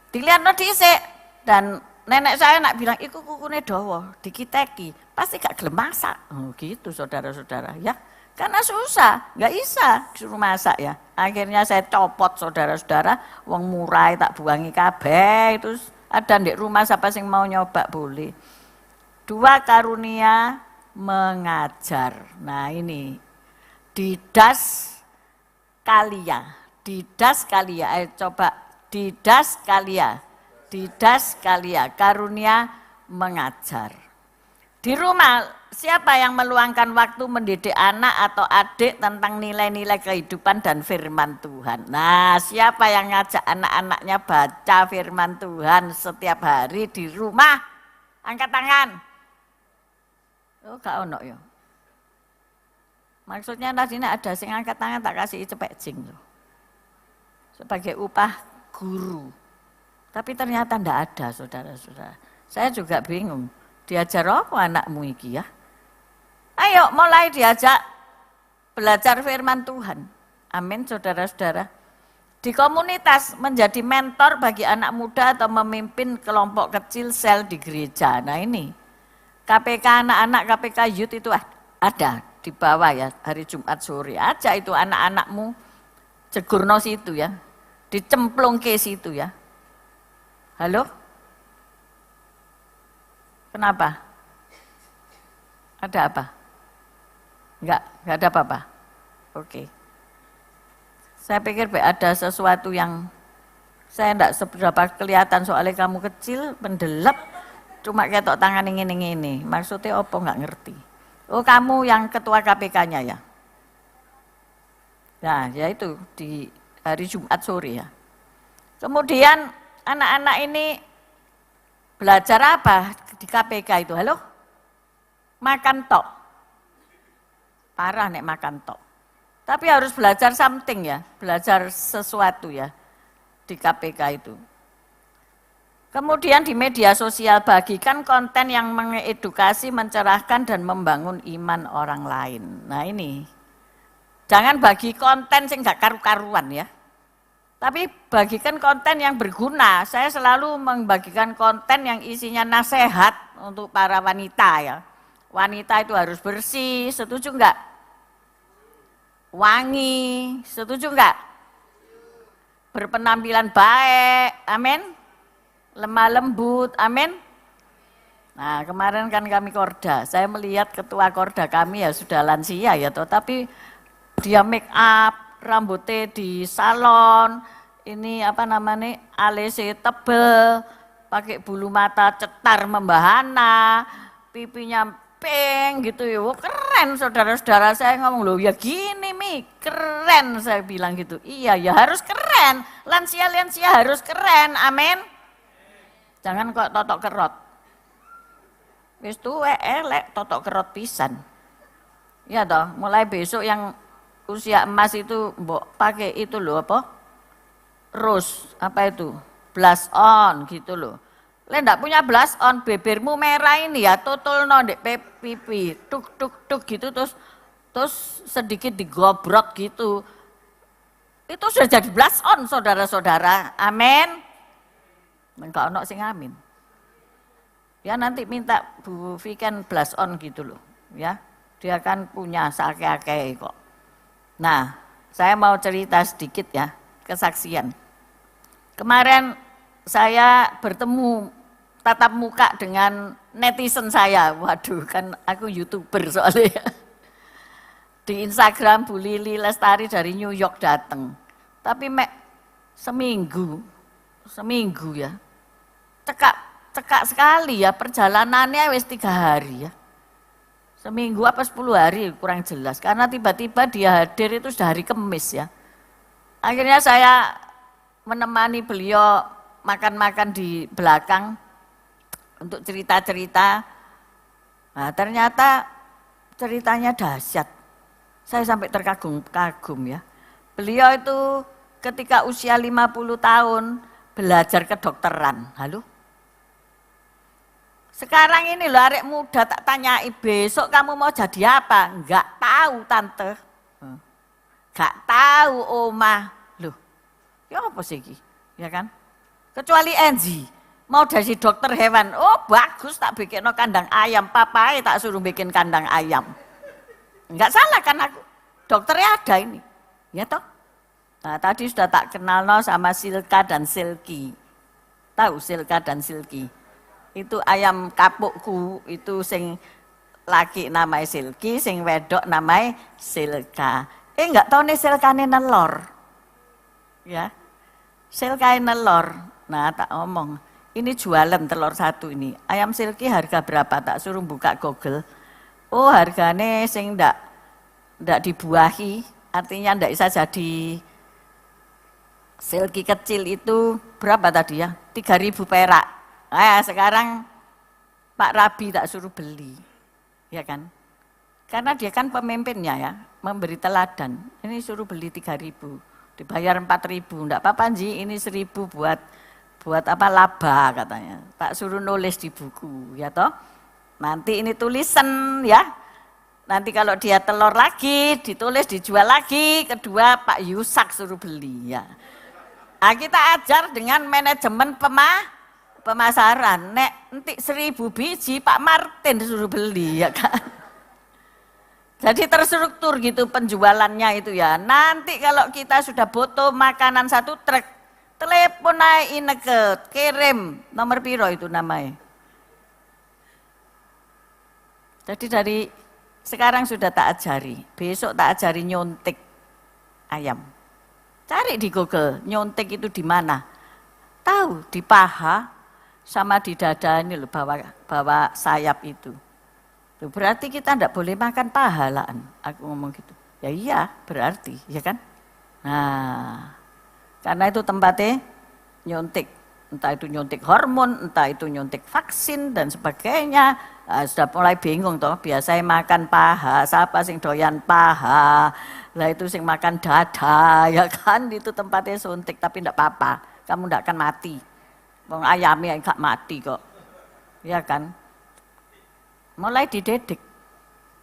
dilihatno dhisik dan nenek saya nak bilang, iku kukune dawa, dikiteki, pasti gak gelem masak. Oh gitu saudara-saudara ya. Karena susah, gak bisa disuruh masak ya. Akhirnya saya copot saudara-saudara, wong murai tak buangi kabeh, terus ada di rumah siapa sing mau nyoba boleh. 2 karunia mengajar. Nah ini, didas kalia, ayo coba, didas kalia, karunia mengajar. Di rumah, siapa yang meluangkan waktu mendidik anak atau adik tentang nilai-nilai kehidupan dan firman Tuhan? Nah, siapa yang ngajak anak-anaknya baca firman Tuhan setiap hari di rumah? Angkat tangan. Oh, gak ono ya. Maksudnya tadi ada sing angkat tangan tak kasih cepek jing loh. Sebagai upah guru. Tapi ternyata ndak ada saudara-saudara. Saya juga bingung. Diajar apa anakmu iki ya? Ayo mulai diajak belajar firman Tuhan. Amin saudara-saudara. Di komunitas menjadi mentor bagi anak muda atau memimpin kelompok kecil sel di gereja. Nah ini KPK anak-anak, KPK youth itu ada di bawah ya, hari Jumat sore. Aja itu anak-anakmu jegurno situ ya, dicemplung ke situ ya. Halo? Kenapa? Ada apa? Enggak ada apa-apa. Oke. Saya pikir ada sesuatu yang saya enggak seberapa kelihatan soalnya kamu kecil, pendelep, cuma ketok tangan ini. Maksudnya apa enggak ngerti. Oh kamu yang ketua KPK-nya ya? Nah ya itu di hari Jumat sore ya. Kemudian anak-anak ini belajar apa di KPK itu? Halo? Makan tok. Parah nek makan tok. Tapi harus belajar something ya, belajar sesuatu ya di KPK itu. Kemudian di media sosial bagikan konten yang mengedukasi, mencerahkan dan membangun iman orang lain. Nah ini, jangan bagi konten sing gak karu-karuan ya. Tapi bagikan konten yang berguna. Saya selalu membagikan konten yang isinya nasihat untuk para wanita ya. Wanita itu harus bersih, setuju enggak? Wangi, setuju enggak? Berpenampilan baik, amin. Lemah lembut, amin. Nah kemarin kan kami Korda, saya melihat ketua Korda kami ya sudah lansia ya, tapi dia make up, rambutnya di salon, ini apa namanya, alese tebel, pakai bulu mata cetar membahana, pipinya pink gitu ya, wah, keren saudara-saudara. Saya ngomong loh ya gini Mi, keren saya bilang gitu. Iya ya harus keren, lansia-lansia harus keren, amin. Jangan kok totok kerot. Wis tuwek elek totok kerot pisan. Ya toh, mulai besok yang usia emas itu mbok pakai itu loh apa? Rose, apa itu? Blush on gitu loh. Lek ndak punya blush on, bibirmu merah ini ya tutulno ndek pipi, tuk gitu terus sedikit digobrok gitu. Itu sudah jadi blush on saudara-saudara. Amin. Enggak ono sing amin. Ya nanti minta Bu Vikan blush on gitu loh, ya. Dia kan punya sakeh-akeh kok. Nah, saya mau cerita sedikit ya, kesaksian. Kemarin saya bertemu tatap muka dengan netizen saya. Waduh, kan aku YouTuber soalnya. Di Instagram Bu Lili Lestari dari New York datang. Tapi seminggu ya. Cekak sekali ya, perjalanannya wis 3 hari ya. Seminggu apa 10 hari kurang jelas, karena tiba-tiba dia hadir itu sudah hari Kamis ya. Akhirnya saya menemani beliau makan-makan di belakang untuk cerita-cerita. Nah ternyata ceritanya dahsyat. Saya sampai terkagum-kagum ya. Beliau itu ketika usia 50 tahun belajar kedokteran. Halo? Sekarang ini loh arek muda tak tanyai besok kamu mau jadi apa? Enggak tahu tante. Enggak tahu oma. Loh, ya apa sih ini? Ya kan? Kecuali Enzi, mau jadi dokter hewan. Oh bagus tak bikin kandang ayam. Papai tak suruh bikin kandang ayam. Enggak salah kan aku. Dokternya ada ini. Ya toh? Nah tadi sudah tak kenal sama Silka dan Silky. Tahu Silka dan Silky? Itu ayam kapukku, itu sing laki namanya Silky, sing wedok namanya Silka. Enggak tahu nih Silkane nelor. Ya. Silkane nelor. Nah, tak ngomong, ini jualan telur satu ini. Ayam Silky harga berapa? Tak suruh buka Google. Oh, harganya sing ndak dibuahi, artinya ndak bisa jadi Silky kecil itu berapa tadi ya? 3.000 perak. Nah, sekarang Pak Rabi tak suruh beli, ya kan? Karena dia kan pemimpinnya ya, memberi teladan. Ini suruh beli 3.000, dibayar 4.000. Enggak apa-apa Ji, ini 1.000 buat apa laba katanya. Tak suruh nulis di buku, ya toh. Nanti ini tulisan ya. Nanti kalau dia telur lagi, ditulis dijual lagi. Kedua Pak Yusak suruh beli ya. Nah, kita ajar dengan manajemen pemasaran, nek entik 1.000 biji Pak Martin disuruh beli ya kan. Jadi terstruktur gitu penjualannya itu ya. Nanti kalau kita sudah butuh makanan 1 truk, telepon aja Ineke, kirim nomor piro itu namanya. Jadi dari sekarang sudah tak ajari, besok tak ajari nyuntik ayam. Cari di Google, nyuntik itu di mana? Tahu, di paha. Sama di dada ini loh, bawa sayap itu. Loh, berarti kita tidak boleh makan pahalaan. Aku ngomong gitu. Ya iya, berarti, ya kan? Nah, karena itu tempatnya nyuntik. Entah itu nyuntik hormon, entah itu nyuntik vaksin dan sebagainya. Nah, sudah mulai bingung toh, biasanya makan paha, siapa sing doyan paha. Lah itu sing makan dada, ya kan? Itu tempatnya suntik, tapi tidak apa-apa. Kamu tidak akan mati. Wong ayamnya enggak mati kok. Ya kan? Mulai dididik.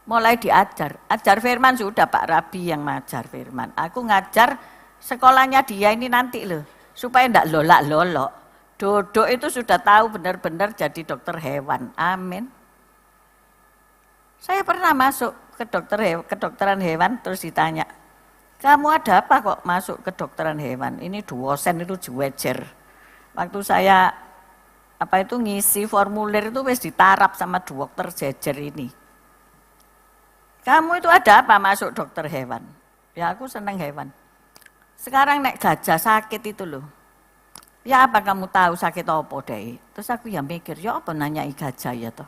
Mulai diajar. Ajar firman sudah Pak Rabi yang ngajar firman. Aku ngajar sekolahnya dia ini nanti loh. Supaya enggak lolak-lolok. Dodo itu sudah tahu benar-benar jadi dokter hewan. Amin. Saya pernah masuk ke kedokteran hewan terus ditanya, kamu ada apa kok masuk ke kedokteran hewan? Ini dosen itu juwejer. Waktu saya ngisi formulir itu wis ditarap sama dokter jejer ini. Kamu itu ada apa masuk dokter hewan? Ya aku seneng hewan. Sekarang nek gajah sakit itu loh. Ya apa kamu tahu sakit apa deh? Terus aku ya mikir, ya apa nanyai gajah ya toh.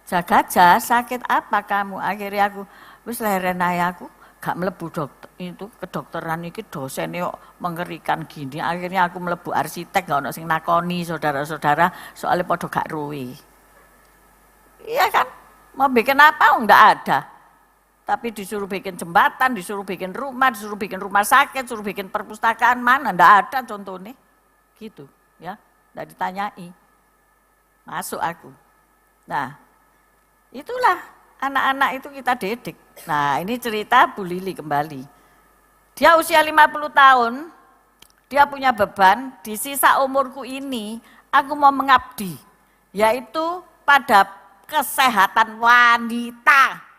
Gajah sakit apa kamu? Akhirnya aku wis leren ae aku gak mlebu dokter itu kedokteran iki dosennya mengerikan gini. Akhirnya aku mlebu arsitek gak ono sing nakoni saudara-saudara soalnya podo gak ruwi. Iya kan? Mau bikin apa? Enggak ada. Tapi disuruh bikin jembatan, disuruh bikin rumah sakit, disuruh bikin perpustakaan, mana enggak ada contohnya. Gitu, ya. Enggak ditanyai. Masuk aku. Nah, itulah anak-anak itu kita didik. Nah, ini cerita Bu Lili kembali. Dia usia 50 tahun, dia punya beban, di sisa umurku ini aku mau mengabdi, yaitu pada kesehatan wanita.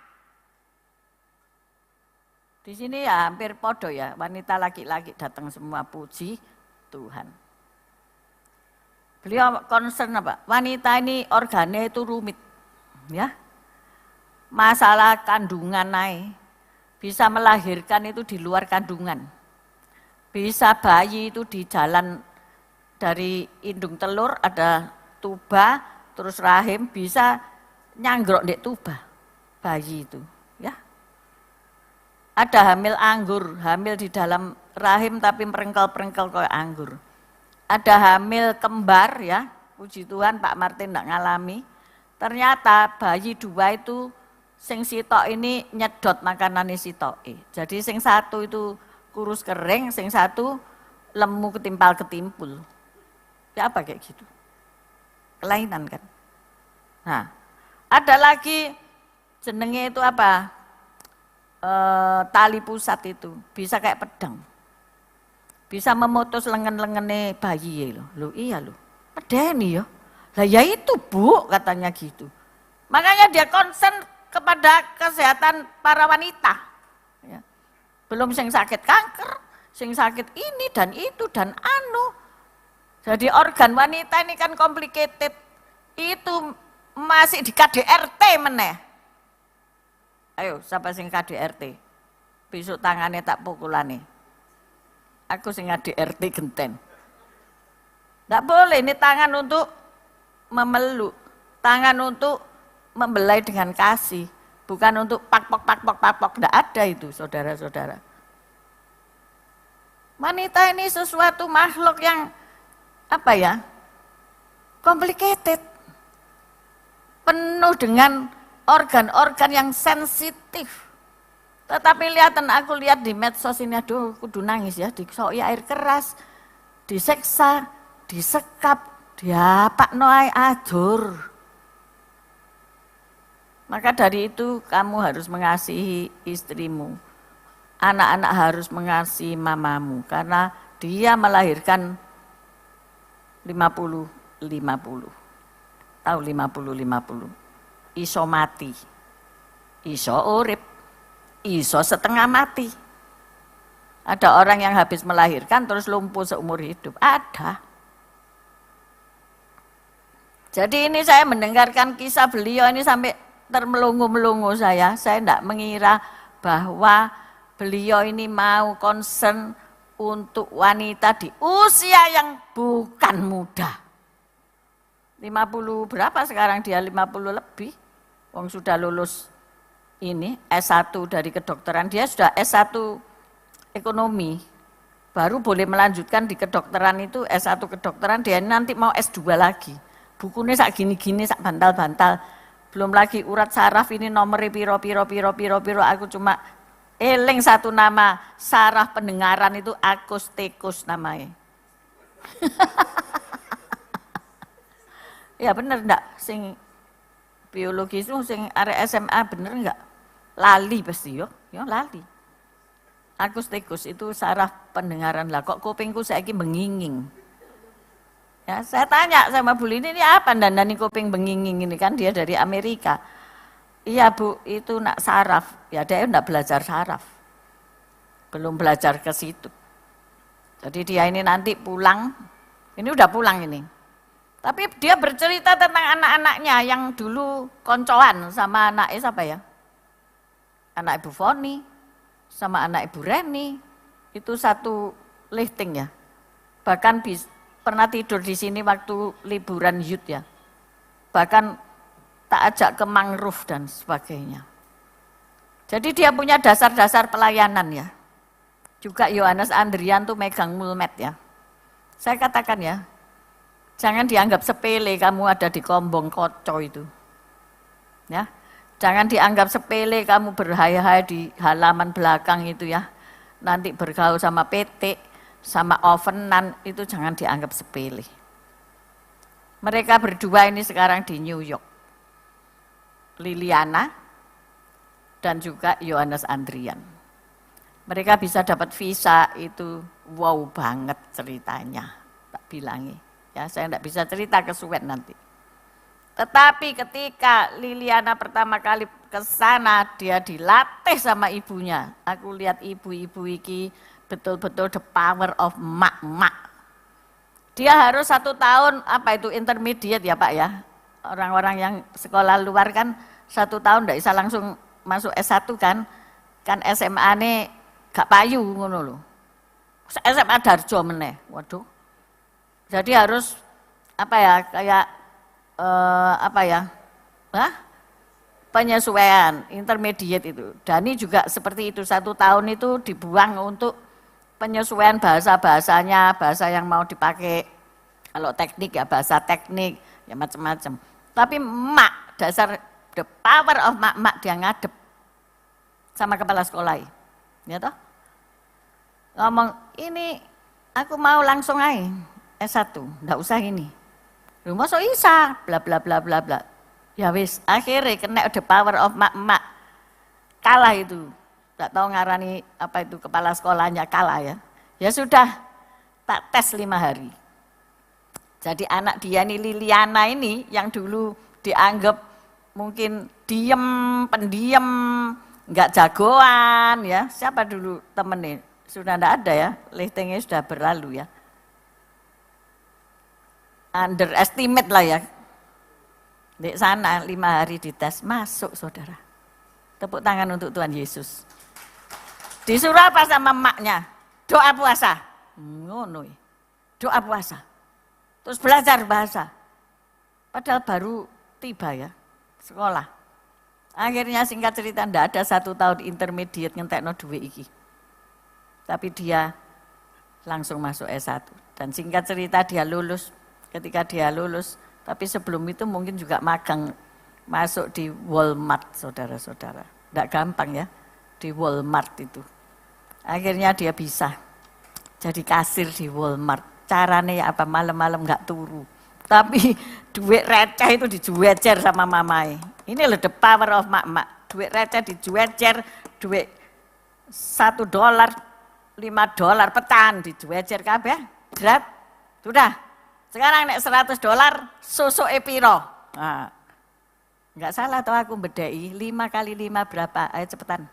Di sini ya hampir podo ya, wanita laki-laki datang semua, puji Tuhan. Beliau concern apa? Wanita ini organnya itu rumit, ya. Masalah kandungan naik, bisa melahirkan itu di luar kandungan. Bisa bayi itu di jalan dari indung telur ada tuba, terus rahim bisa nyanggrok di tuba bayi itu, ya. Ada hamil anggur, hamil di dalam rahim tapi merengkel-perengkel kayak anggur. Ada hamil kembar ya, puji Tuhan Pak Martin tidak ngalami. Ternyata bayi dua itu sing sitok ini nyedot makanannya sitoke. Jadi sing satu itu kurus kering, sing satu lemu ketimpal-ketimpul. Ya apa kayak gitu? Kelainan kan. Nah, ada lagi jenenge itu apa? Tali pusat itu bisa kayak pedang. Bisa memutus lengan-lengannya bayi loh. Loh iya loh. Medeni ya. Lah ya itu Bu katanya gitu. Makanya dia concern kepada kesehatan para wanita. Ya. Belum sing sakit kanker, sing sakit ini dan itu dan anu. Jadi organ wanita ini kan complicated. Itu masih di KDRT meneh. Ayo, siapa sing KDRT? Besok tangannya tak pukulane. Aku sing KDRT genten. Enggak boleh, ini tangan untuk memeluk, tangan untuk membelai dengan kasih, bukan untuk pak-pok, enggak ada itu, saudara-saudara. Wanita ini sesuatu makhluk yang apa ya? Complicated. Penuh dengan organ-organ yang sensitif. Tetapi aku lihat di medsos ini, aduh kudu nangis ya, disoi air keras, diseksa, disekap, diapak noai adur. Maka dari itu kamu harus mengasihi istrimu. Anak-anak harus mengasihi mamamu, karena dia melahirkan 50-50. Tahu 50-50. Iso mati, iso urip, iso setengah mati. Ada orang yang habis melahirkan terus lumpuh seumur hidup. Ada. Jadi ini saya mendengarkan kisah beliau ini sampai termelungu-melungu saya. Saya tidak mengira bahwa beliau ini mau concern untuk wanita di usia yang bukan muda. 50 berapa sekarang dia? 50 lebih. Wong sudah lulus ini S1 dari kedokteran. Dia sudah S1 ekonomi. Baru boleh melanjutkan di kedokteran itu S1 kedokteran, dia nanti mau S2 lagi. Bukunya sak gini-gini, sak bantal-bantal. Belum lagi urat saraf ini nomornya piro. Aku cuma eling satu nama, saraf pendengaran itu akustikus namanya. Ya bener enggak, sing biologi itu sing arek SMA bener enggak? Lali pasti yo lali. Akustikus itu saraf pendengaran lah, kok kupingku saiki benginging. Ya, saya tanya sama Bu Lini, ini apa dandani kuping benginging ini, kan dia dari Amerika. Iya Bu, itu nak saraf. Ya dia enggak belajar saraf. Belum belajar ke situ. Jadi dia ini nanti pulang, ini udah pulang ini. Tapi dia bercerita tentang anak-anaknya yang dulu koncoan sama anaknya siapa ya? Anak Ibu Foni, sama anak Ibu Reni, itu satu lifting ya. Bahkan pernah tidur di sini waktu liburan youth ya. Bahkan tak ajak ke mangrove dan sebagainya. Jadi dia punya dasar-dasar pelayanan ya. Juga Yohanes Andrian tuh megang mulmet ya. Saya katakan ya, jangan dianggap sepele kamu ada di Kombong Koco itu. Ya. Jangan dianggap sepele kamu berhayal-hayal di halaman belakang itu ya. Nanti bergaul sama PT, sama ovenan, itu jangan dianggap sepele. Mereka berdua ini sekarang di New York. Liliana dan juga Yohanes Andrian. Mereka bisa dapat visa itu wow banget ceritanya, tak bilangi. Ya, saya tidak bisa cerita kesuwen nanti. Tetapi ketika Liliana pertama kali ke sana, dia dilatih sama ibunya. Aku lihat ibu-ibu iki betul-betul the power of mak-mak. Dia harus 1 tahun, apa itu intermediate ya Pak ya. Orang-orang yang sekolah luar kan 1 tahun tidak bisa langsung masuk S1 kan. Kan SMA ini gak payu ngono lho. SMA Darjo meneh. Waduh. Jadi harus apa ya, kayak penyesuaian intermediate itu. Dani juga seperti itu, 1 tahun itu dibuang untuk penyesuaian bahasa-bahasanya, bahasa yang mau dipakai. Kalau teknik ya bahasa teknik, ya macam-macam. Tapi mak, dasar the power of mak-mak dia ngadep sama kepala sekolah. Ya toh? Ngomong, ini aku mau langsung aja S1, enggak usah ini. Lu masa isa, bla bla bla bla bla. Ya wis, akhirnya kena the power of mak-mak. Kalah itu. Enggak tahu ngarani apa itu kepala sekolahnya kalah ya. Ya sudah, tak tes 5 hari. Jadi anak dia nih Liliana ini yang dulu dianggap mungkin diem, pendiam, enggak jagoan ya. Siapa dulu temennya? Sudah enggak ada ya, listingnya sudah berlalu ya. Underestimate lah ya. Di sana 5 hari dites, masuk saudara. Tepuk tangan untuk Tuhan Yesus. Disuruh apa sama emaknya? Doa puasa. Ngono. Doa puasa. Terus belajar bahasa. Padahal baru tiba ya, sekolah. Akhirnya singkat cerita ndak ada 1 tahun intermediate ngentekno duwe iki. Tapi dia langsung masuk S1. Dan singkat cerita dia lulus. Ketika dia lulus, tapi sebelum itu mungkin juga magang masuk di Walmart, saudara-saudara. Ndak gampang ya, di Walmart itu. Akhirnya dia bisa jadi kasir di Walmart. Caranya ya apa, malam-malam nggak turu. Tapi duit receh itu dijuecer sama mamai. Ini loh the power of mak-mak. Duit receh dijuecer, duit $1, $5 pecahan dijuecer kabeh. Berat, sudah. Sekarang nek $100 susu piro. Nah, nggak salah toh aku bedai 5 kali 5 berapa? Ayo cepetan.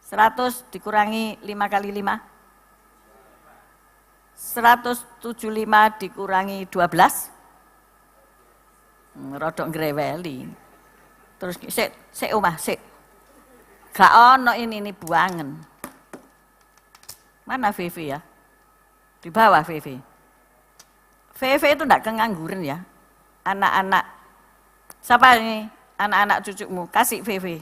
100 dikurangi 5 kali 5. 175 dikurangi 12. Rodok ngreweli. Terus sik omah, sik. Gak ono ini buangen. Mana Vivi ya? Di bawah Vivi. Vivi itu enggak kengangguran ya. Anak-anak, siapa ini? Anak-anak cucumu, kasih Vivi.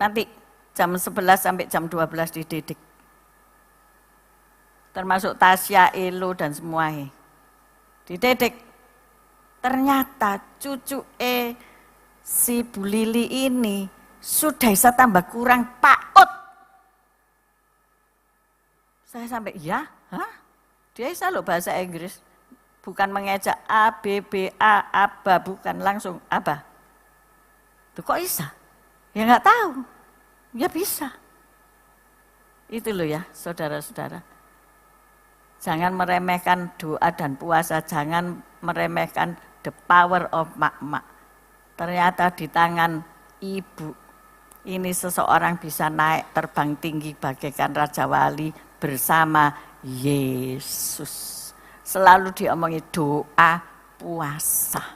Nanti jam 11 sampai jam 12 dididik. Termasuk Tasya, Elo dan semuanya. Dididik. Ternyata cucu si Bu Lili ini sudah bisa tambah kurang PAUD. Saya sampai, ya? Hah? Dia bisa loh bahasa Inggris. Bukan mengejak A, B, B, A, aba, bukan langsung aba. Tuh kok bisa? Ya nggak tahu. Ya bisa. Itu loh ya, saudara-saudara. Jangan meremehkan doa dan puasa, jangan meremehkan the power of mak-mak. Ternyata di tangan ibu, ini seseorang bisa naik terbang tinggi bagaikan Raja Wali bersama Yesus. Selalu diomongi doa puasa.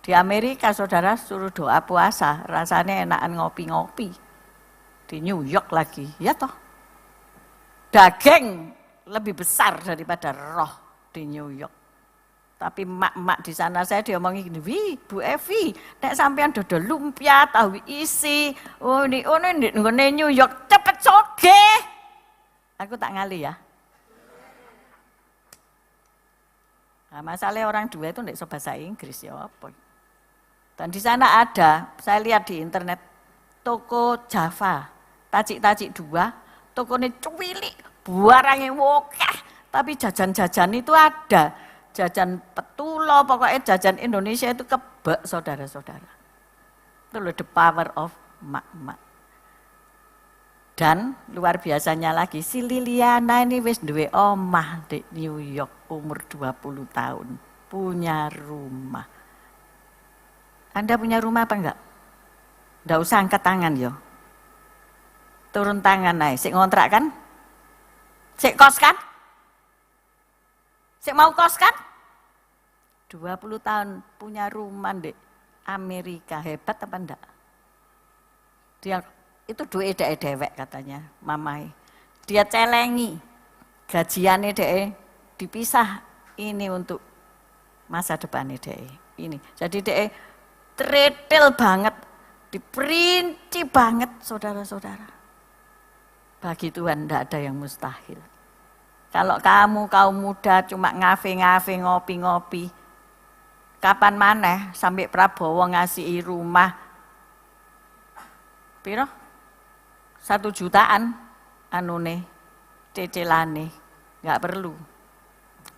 Di Amerika saudara suruh doa puasa, rasanya enakan ngopi-ngopi. Di New York lagi, ya toh. Daging lebih besar daripada roh di New York. Tapi mak-mak di sana saya diomongi gini, wih Bu Evi, nek sampean dodol lumpia, tahu isi, ini New York, cepet soge. Aku tak ngali ya. Nah, masalahnya orang dua itu tidak bahasa Inggris ya apa. Dan di sana ada, saya lihat di internet, toko Java, tacik-tacik 2, tokonya cuwilik. Barangnya wokeh, tapi jajan-jajan itu ada. Jajan petulo, pokoknya jajan Indonesia itu kebek saudara-saudara. Itu loh the power of mak-mak. Dan luar biasanya lagi, si Liliana ini wis duwe omah di New York umur 20 tahun. Punya rumah. Anda punya rumah apa enggak? Enggak usah angkat tangan yo. Turun tangan naik, sik ngontrak kan? Sik kos kan? Sik mau kos kan? 20 tahun punya rumah di Amerika, hebat apa enggak? Dia itu duit dewek katanya, mamai. Dia celengi, gajiannya dipisah ini untuk masa depannya ini. Jadi tretel banget, diperinci banget saudara-saudara. Bagi Tuhan tidak ada yang mustahil. Kalau kamu kaum muda cuma ngafe-ngafe, ngopi-ngopi, kapan maneh sampai Prabowo ngasihi rumah piro? 1 jutaan anune cecilane, nggak perlu.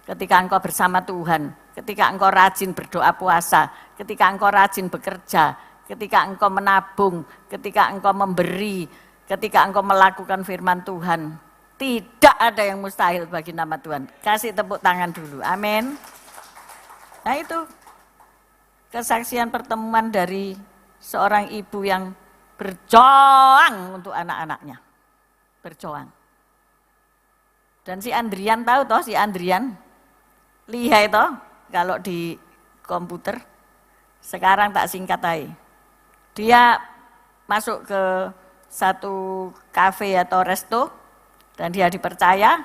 Ketika engkau bersama Tuhan, ketika engkau rajin berdoa puasa, ketika engkau rajin bekerja, ketika engkau menabung, ketika engkau memberi, ketika engkau melakukan firman Tuhan, tidak ada yang mustahil bagi nama Tuhan. Kasih tepuk tangan dulu, amin. Nah itu kesaksian pertemuan dari seorang ibu yang berjuang untuk anak-anaknya. Berjuang. Dan si Andrian tahu toh, si Andrian lihai toh kalau di komputer. Sekarang tak singkat aja. Dia masuk ke satu kafe atau resto dan dia dipercaya,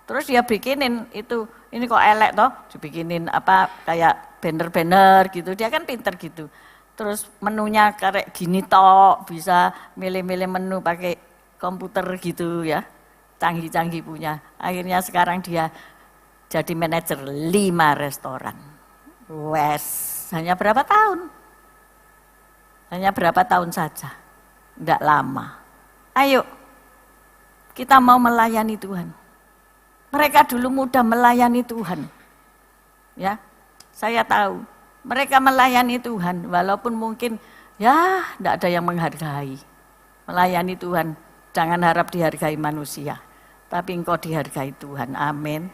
terus dia bikinin itu, ini kok elek toh, dibikinin apa kayak banner-banner gitu, dia kan pinter gitu. Terus menunya kayak gini toh, bisa milih-milih menu pakai komputer gitu ya, canggih-canggih punya. Akhirnya sekarang dia jadi manajer 5 restoran. Wes, hanya berapa tahun? Hanya berapa tahun saja, tidak lama. Ayo, kita mau melayani Tuhan. Mereka dulu mudah melayani Tuhan. Ya, saya tahu. Mereka melayani Tuhan, walaupun mungkin ya tidak ada yang menghargai. Melayani Tuhan, jangan harap dihargai manusia, tapi engkau dihargai Tuhan. Amin.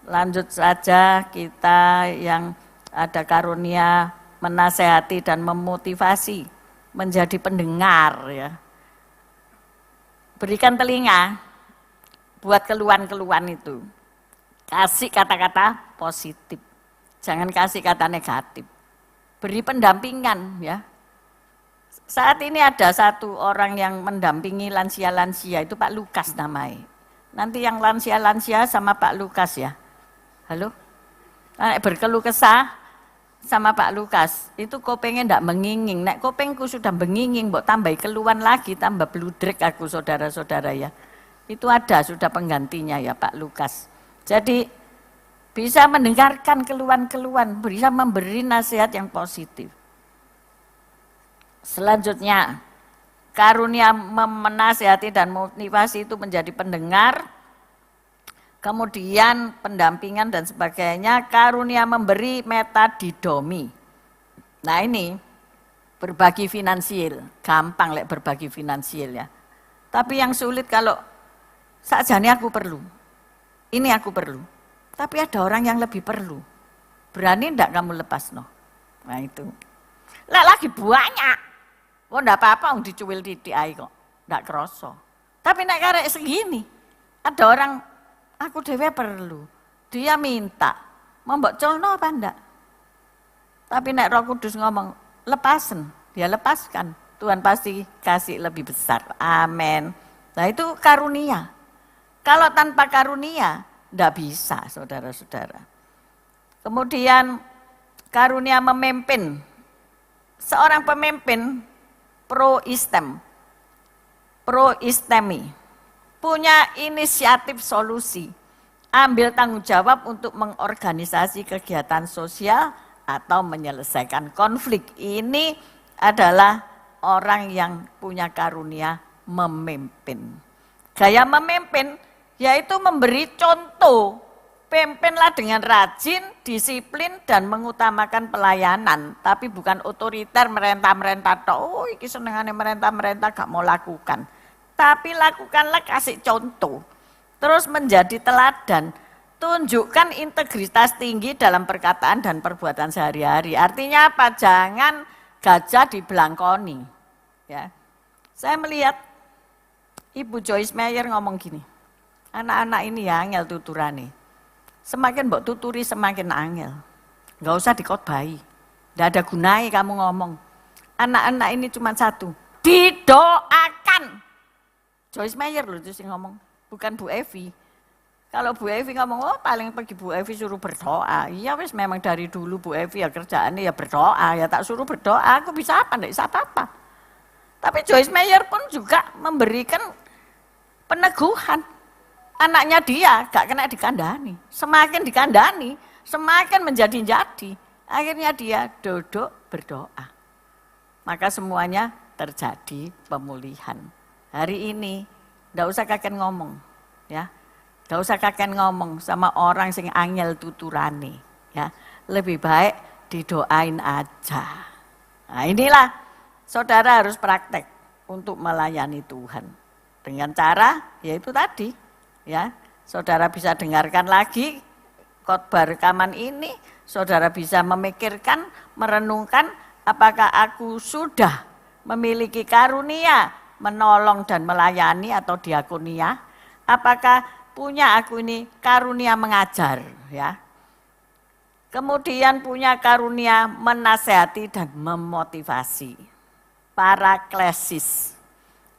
Lanjut saja, kita yang ada karunia menasehati dan memotivasi menjadi pendengar ya. Berikan telinga buat keluhan-keluhan itu. Kasih kata-kata positif. Jangan kasih kata negatif. Beri pendampingan ya. Saat ini ada satu orang yang mendampingi lansia-lansia, itu Pak Lukas namanya. Nanti yang lansia-lansia sama Pak Lukas ya. Halo? Berkeluh kesah sama Pak Lukas, itu kopengnya ndak menginging. Nek kopengku sudah menginging, mbok tambahi keluhan lagi, tambah bludrek aku saudara-saudara ya. Itu ada sudah penggantinya ya Pak Lukas. Jadi bisa mendengarkan keluhan-keluhan, bisa memberi nasihat yang positif. Selanjutnya, karunia menasihati dan motivasi itu menjadi pendengar. Kemudian pendampingan dan sebagainya, karunia memberi metadidomi. Nah ini berbagi finansial, gampang lek berbagi finansial ya. Tapi yang sulit kalau sakjane aku perlu, ini aku perlu. Tapi ada orang yang lebih perlu. Berani enggak kamu lepas no? Nah itu. Lek lagi banyak, oh enggak apa-apa, dicuil titik ae kok, enggak kroso. Tapi nek karek segini, ada orang aku dewe perlu, dia minta, mau mbok colno apa enggak? Tapi nek Roh Kudus ngomong, lepasen, dia lepaskan. Tuhan pasti kasih lebih besar, amin. Nah itu karunia. Kalau tanpa karunia, enggak bisa saudara-saudara. Kemudian karunia memimpin. Seorang pemimpin pro-istemi. Punya inisiatif solusi, ambil tanggung jawab untuk mengorganisasi kegiatan sosial atau menyelesaikan konflik. Ini adalah orang yang punya karunia memimpin. Gaya memimpin yaitu memberi contoh, pimpinlah dengan rajin, disiplin dan mengutamakan pelayanan, tapi bukan otoriter merentah-merentah. Oh, iki senengane merentah-merentah gak mau lakukan. Tapi lakukanlah, kasih contoh, terus menjadi teladan, tunjukkan integritas tinggi dalam perkataan dan perbuatan sehari-hari. Artinya apa? Jangan gajah dibelangkoni. Ya. Saya melihat Ibu Joyce Meyer ngomong gini, anak-anak ini ya angel tuturane. Semakin mbok tuturi semakin angel. Nggak usah dikotbahi. Nggak ada gunanya kamu ngomong. Anak-anak ini cuma satu, didoakan. Joyce Meyer loh itu yang ngomong, bukan Bu Evi. Kalau Bu Evi ngomong, oh paling pergi Bu Evi suruh berdoa. Iya wis memang dari dulu Bu Evi ya kerjaannya ya berdoa, ya tak suruh berdoa, aku bisa apa, enggak bisa apa-apa. Tapi Joyce Meyer pun juga memberikan peneguhan. Anaknya dia gak kena dikandani. Semakin dikandani, semakin menjadi-jadi. Akhirnya dia duduk berdoa. Maka semuanya terjadi pemulihan. Hari ini ndak usah kakek ngomong, ya. Ndak usah kakek ngomong sama orang sing angel tuturane, ya. Lebih baik didoain aja. Nah, inilah saudara harus praktek untuk melayani Tuhan. Dengan cara yaitu tadi, ya. Saudara bisa dengarkan lagi khotbah rekaman ini, saudara bisa memikirkan, merenungkan apakah aku sudah memiliki karunia menolong dan melayani atau diakonia? Apakah punya aku ini karunia mengajar, ya? Kemudian punya karunia menasehati dan memotivasi. Paraklesis.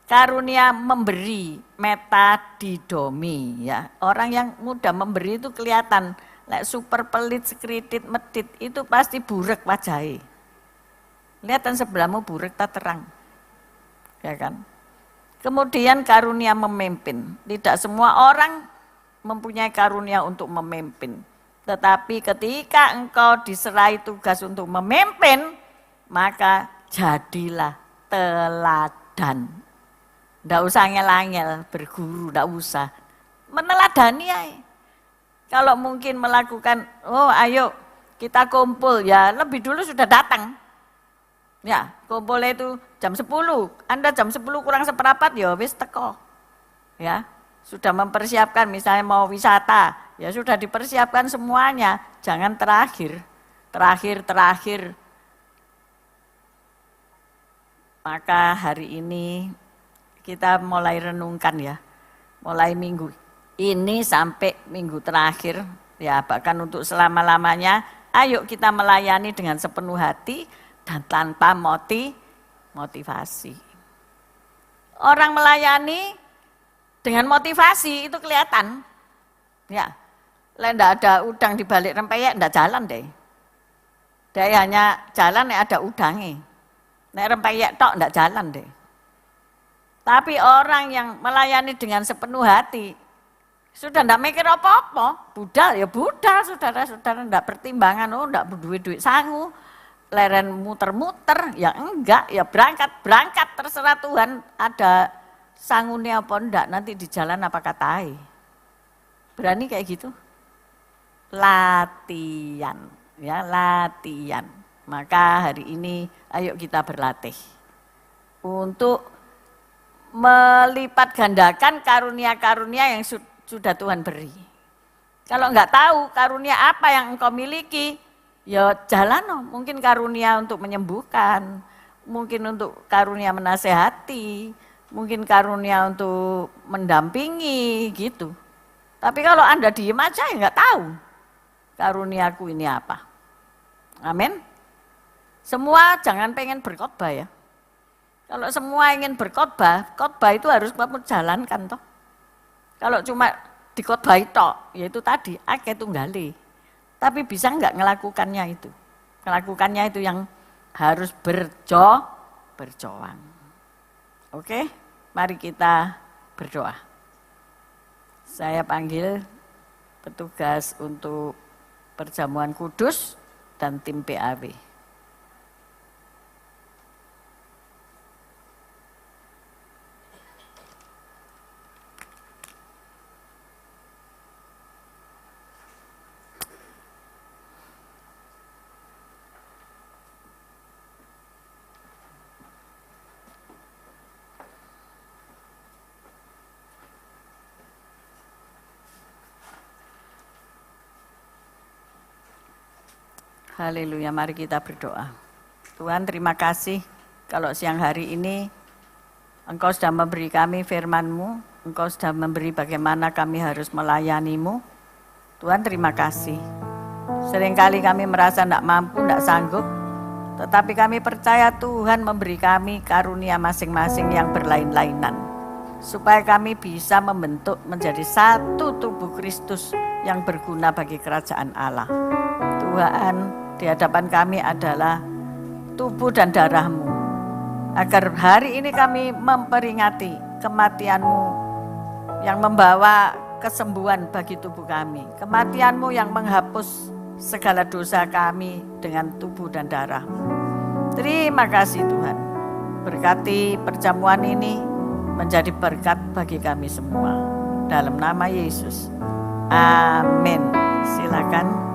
Karunia memberi, metadidomi, ya. Orang yang mudah memberi itu kelihatan, super pelit, sekritit, medit, itu pasti burek wajahnya. Lihatan sebelahmu burek tak terang, ya kan? Kemudian karunia memimpin. Tidak semua orang mempunyai karunia untuk memimpin. Tetapi ketika engkau diserai tugas untuk memimpin, maka jadilah teladan. Tidak usah ngel-ngel berguru, tidak usah. Meneladani aja. Kalau mungkin melakukan, oh ayo kita kumpul, ya lebih dulu sudah datang. Ya, kumpulnya itu jam 10. Anda jam 10 kurang seperempat ya wis teko. Ya, sudah mempersiapkan misalnya mau wisata, ya sudah dipersiapkan semuanya. Jangan terakhir. Maka hari ini kita mulai renungkan ya. Mulai minggu ini sampai minggu terakhir, ya bahkan untuk selama-lamanya, ayo kita melayani dengan sepenuh hati dan tanpa motivasi. Orang melayani dengan motivasi itu kelihatan. Ya, ndak ada udang di balik rempeyek ndak jalan deh. Dia hanya jalan nek ada udangnya. Nek rempeyek tok ndak jalan deh. Tapi orang yang melayani dengan sepenuh hati sudah ndak mikir apa-apa, budal ya budal, saudara-saudara ndak pertimbangan, oh ndak duit sangu. Leren muter-muter, ya enggak, ya berangkat, terserah Tuhan ada sangunya apa enggak, nanti di jalan apa katai. Berani kayak gitu? Latihan, ya latihan. Maka hari ini ayo kita berlatih untuk melipat gandakan karunia-karunia yang sudah Tuhan beri. Kalau enggak tahu karunia apa yang engkau miliki, ya jalan, mungkin karunia untuk menyembuhkan, mungkin untuk karunia menasehati, mungkin karunia untuk mendampingi gitu. Tapi kalau Anda diem aja ya nggak tahu karuniaku ini apa. Amin. Semua jangan pengen berkhotbah ya. Kalau semua ingin berkhotbah, khotbah itu harus kamu jalankan toh. Kalau cuma dikhotbahi tok, yaitu tadi akeh tunggali. Tapi bisa enggak ngelakukannya itu? Ngelakukannya itu yang harus berjuang. Oke, mari kita berdoa. Saya panggil petugas untuk perjamuan kudus dan tim PAW. Haleluya, mari kita berdoa. Tuhan, terima kasih kalau siang hari ini Engkau sudah memberi kami firman-Mu, Engkau sudah memberi bagaimana kami harus melayani-Mu. Tuhan, terima kasih. Seringkali kami merasa tidak mampu, tidak sanggup, tetapi kami percaya Tuhan memberi kami karunia masing-masing yang berlain-lainan, supaya kami bisa membentuk menjadi satu tubuh Kristus yang berguna bagi kerajaan Allah. Tuhan, di hadapan kami adalah tubuh dan darah-Mu, agar hari ini kami memperingati kematian-Mu yang membawa kesembuhan bagi tubuh kami, kematian-Mu yang menghapus segala dosa kami dengan tubuh dan darah. Terima kasih Tuhan. Berkati perjamuan ini menjadi berkat bagi kami semua. Dalam nama Yesus. Amin. Silakan.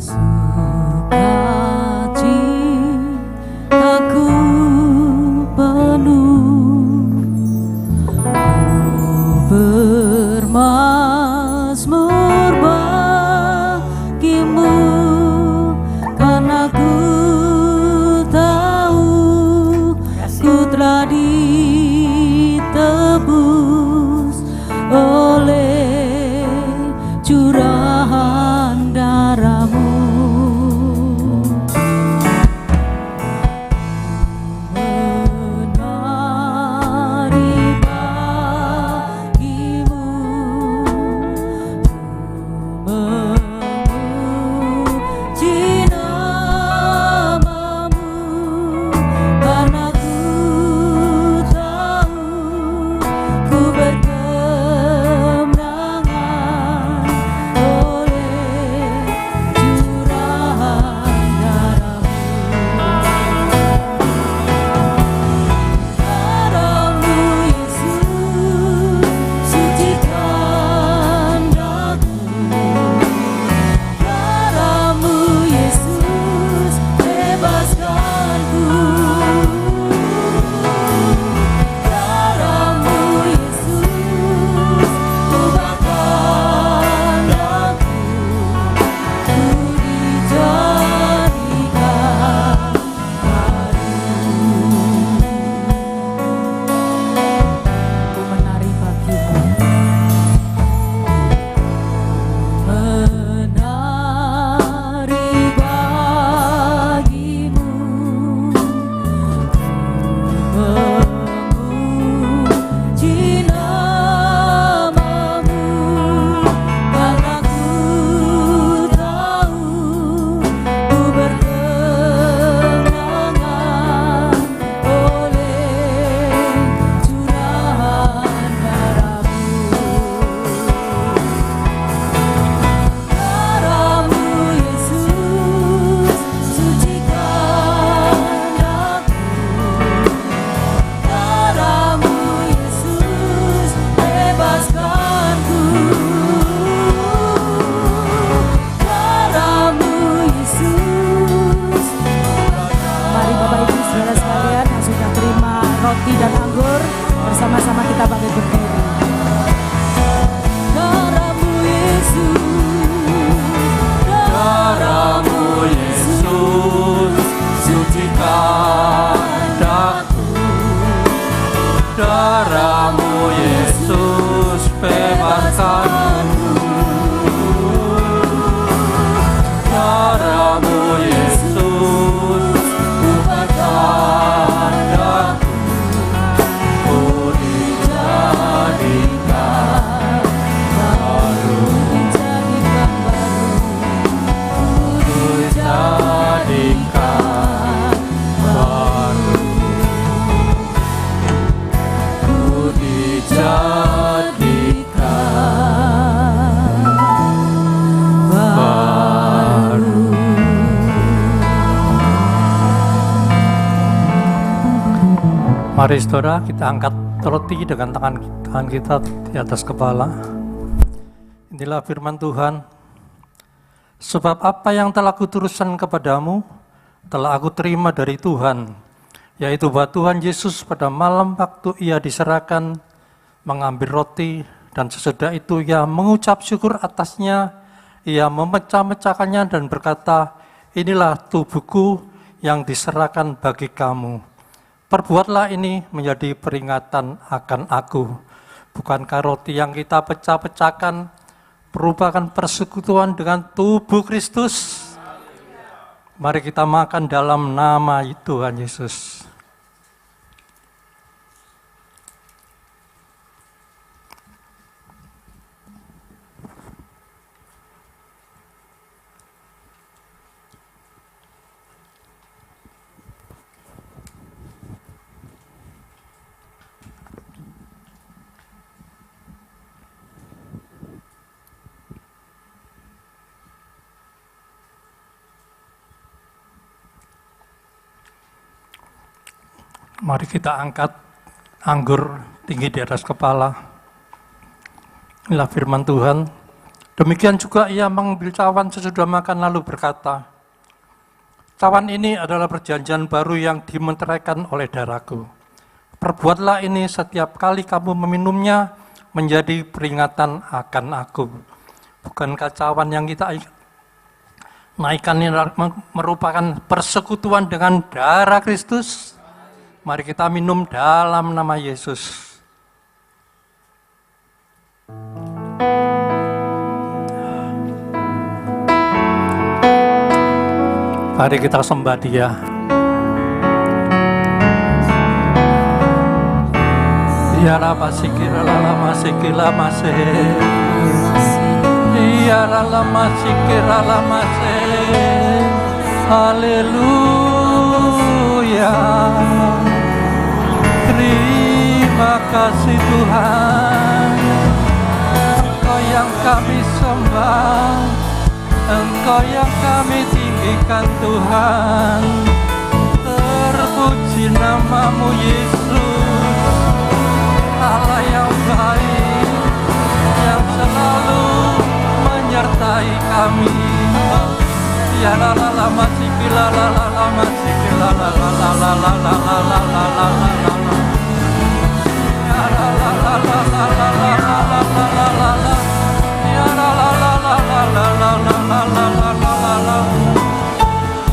Sukacitaku penuh, ku bermazmur bagimu, karena ku tahu ku telah ditebus oleh curahan darahmu. Mari saudara, kita angkat roti dengan tangan kita di atas kepala. Inilah firman Tuhan. Sebab apa yang telah kuturuskan kepadamu, telah aku terima dari Tuhan, yaitu bahwa Tuhan Yesus pada malam waktu ia diserahkan, mengambil roti, dan sesudah itu ia mengucap syukur atasnya, ia memecah-mecahkannya dan berkata, inilah tubuhku yang diserahkan bagi kamu. Perbuatlah ini menjadi peringatan akan aku. Bukankah roti yang kita pecah-pecahkan merupakan persekutuan dengan tubuh Kristus? Mari kita makan dalam nama Tuhan Yesus. Mari kita angkat anggur tinggi di atas kepala. Inilah firman Tuhan. Demikian juga ia mengambil cawan sesudah makan lalu berkata, cawan ini adalah perjanjian baru yang dimeteraikan oleh darahku. Perbuatlah ini setiap kali kamu meminumnya menjadi peringatan akan aku. Bukankah cawan yang kita naikkan ini merupakan persekutuan dengan darah Kristus? Mari kita minum dalam nama Yesus. Mari kita sembah Dia. Ya Rabba sikira lama sikila masih. Ya lama sikira lama masih. Haleluya. Terima kasih Tuhan. Engkau yang kami sembah, Engkau yang kami tinggikan Tuhan. Terpuji namamu Yesus, Allah yang baik, yang selalu menyertai kami. Ya la la la masiki la la la la masiki la la la la la la la la la la la la. Ya la la la la la la la la la la la. Ya la la la la la la la la la la la la.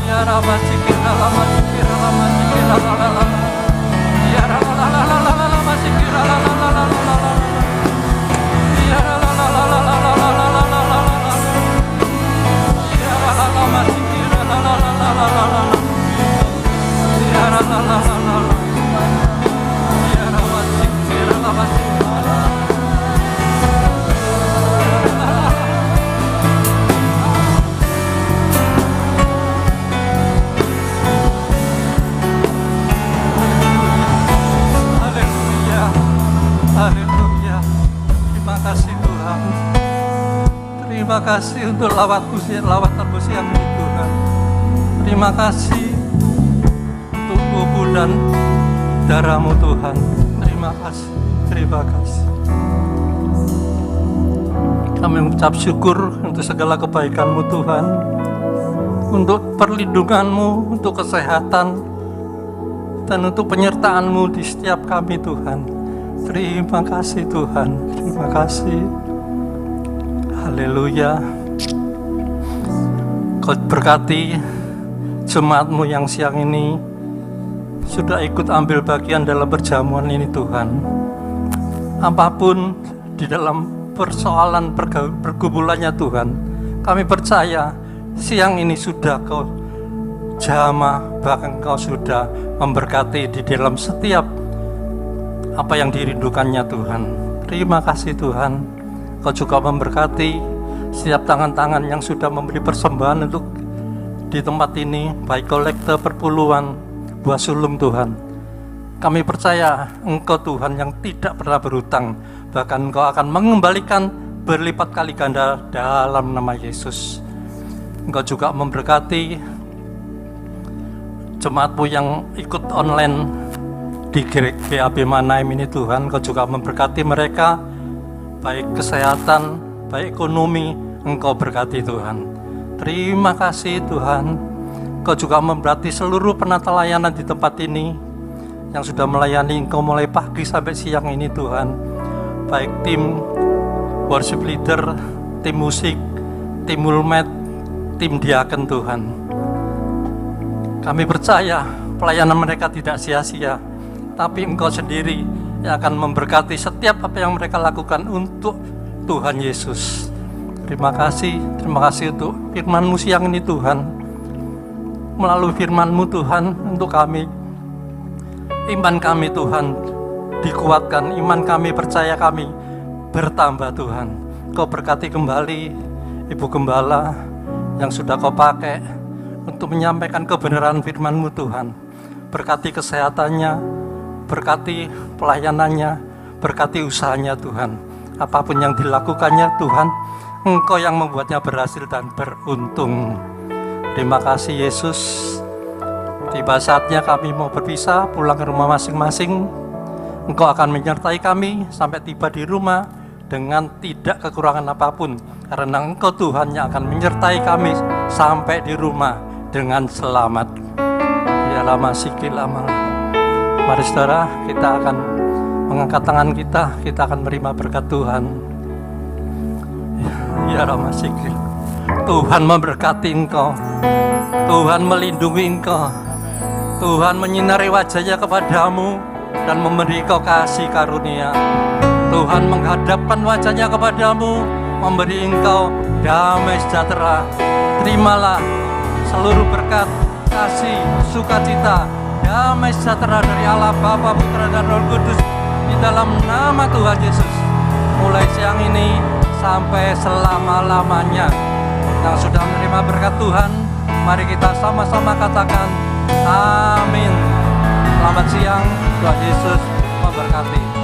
Ya la masiki la la masiki la la masiki la la la la. Ya la la la la la la masiki la la la la la la. Ya la la la la la la la la la la. Ya la la la masiki la la la la la la la. Ya la la la la la. Ya la masiki la la masiki. Haleluya. Terima kasih Tuhan. Terima kasih untuk lawatan siang ini Tuhan. Terima kasih untuk tubuh dan darah-Mu Tuhan. Terima kasih. Terima kasih. Kami mengucap syukur untuk segala kebaikan-Mu Tuhan, untuk perlindungan-Mu, untuk kesehatan, dan untuk penyertaan-Mu di setiap kami Tuhan. Terima kasih Tuhan, terima kasih. Haleluya. Kau berkati jemaat-Mu yang siang ini sudah ikut ambil bagian dalam perjamuan ini Tuhan. Apapun di dalam persoalan pergumulannya Tuhan, kami percaya siang ini sudah Kau jamah, bahkan Kau sudah memberkati di dalam setiap apa yang dirindukannya Tuhan. Terima kasih Tuhan. Kau juga memberkati setiap tangan-tangan yang sudah memberi persembahan untuk di tempat ini, baik kolekte, perpuluhan, buah sulung Tuhan. Kami percaya Engkau Tuhan yang tidak pernah berhutang, bahkan Engkau akan mengembalikan berlipat kali ganda dalam nama Yesus. Engkau juga memberkati jemaat-Mu yang ikut online di GAB Manaim ini Tuhan. Kau juga memberkati mereka, baik kesehatan, baik ekonomi, Engkau berkati Tuhan. Terima kasih Tuhan. Kau juga memberkati seluruh penata layanan di tempat ini yang sudah melayani Engkau mulai pagi sampai siang ini Tuhan. Baik tim worship leader, tim musik, tim mulmet, tim diaken Tuhan. Kami percaya pelayanan mereka tidak sia-sia, tapi Engkau sendiri yang akan memberkati setiap apa yang mereka lakukan untuk Tuhan Yesus. Terima kasih untuk firman-Mu siang ini Tuhan. Melalui firman-Mu Tuhan untuk kami, iman kami Tuhan dikuatkan, iman kami, percaya kami bertambah Tuhan. Kau berkati kembali Ibu Gembala yang sudah Kau pakai untuk menyampaikan kebenaran firman-Mu Tuhan. Berkati kesehatannya, berkati pelayanannya, berkati usahanya Tuhan. Apapun yang dilakukannya Tuhan, Engkau yang membuatnya berhasil dan beruntung. Terima kasih Yesus. Tiba saatnya kami mau berpisah, pulang ke rumah masing-masing. Engkau akan menyertai kami sampai tiba di rumah dengan tidak kekurangan apapun. Karena Engkau Tuhan yang akan menyertai kami sampai di rumah dengan selamat. Ya lama sikil lama. Mari saudara, kita akan mengangkat tangan kita akan menerima berkat Tuhan. Ya lama sikil. Tuhan memberkati engkau, Tuhan melindungi engkau, Tuhan menyinari wajahnya kepadamu dan memberi kau kasih karunia. Tuhan menghadapkan wajahnya kepadamu, memberi engkau damai sejahtera. Terimalah seluruh berkat, kasih, sukacita, damai sejahtera dari Allah Bapa, Putra dan Roh Kudus di dalam nama Tuhan Yesus. Mulai siang ini sampai selama-lamanya. Yang sudah menerima berkat Tuhan, mari kita sama-sama katakan amin. Selamat siang, Tuhan Yesus memberkati.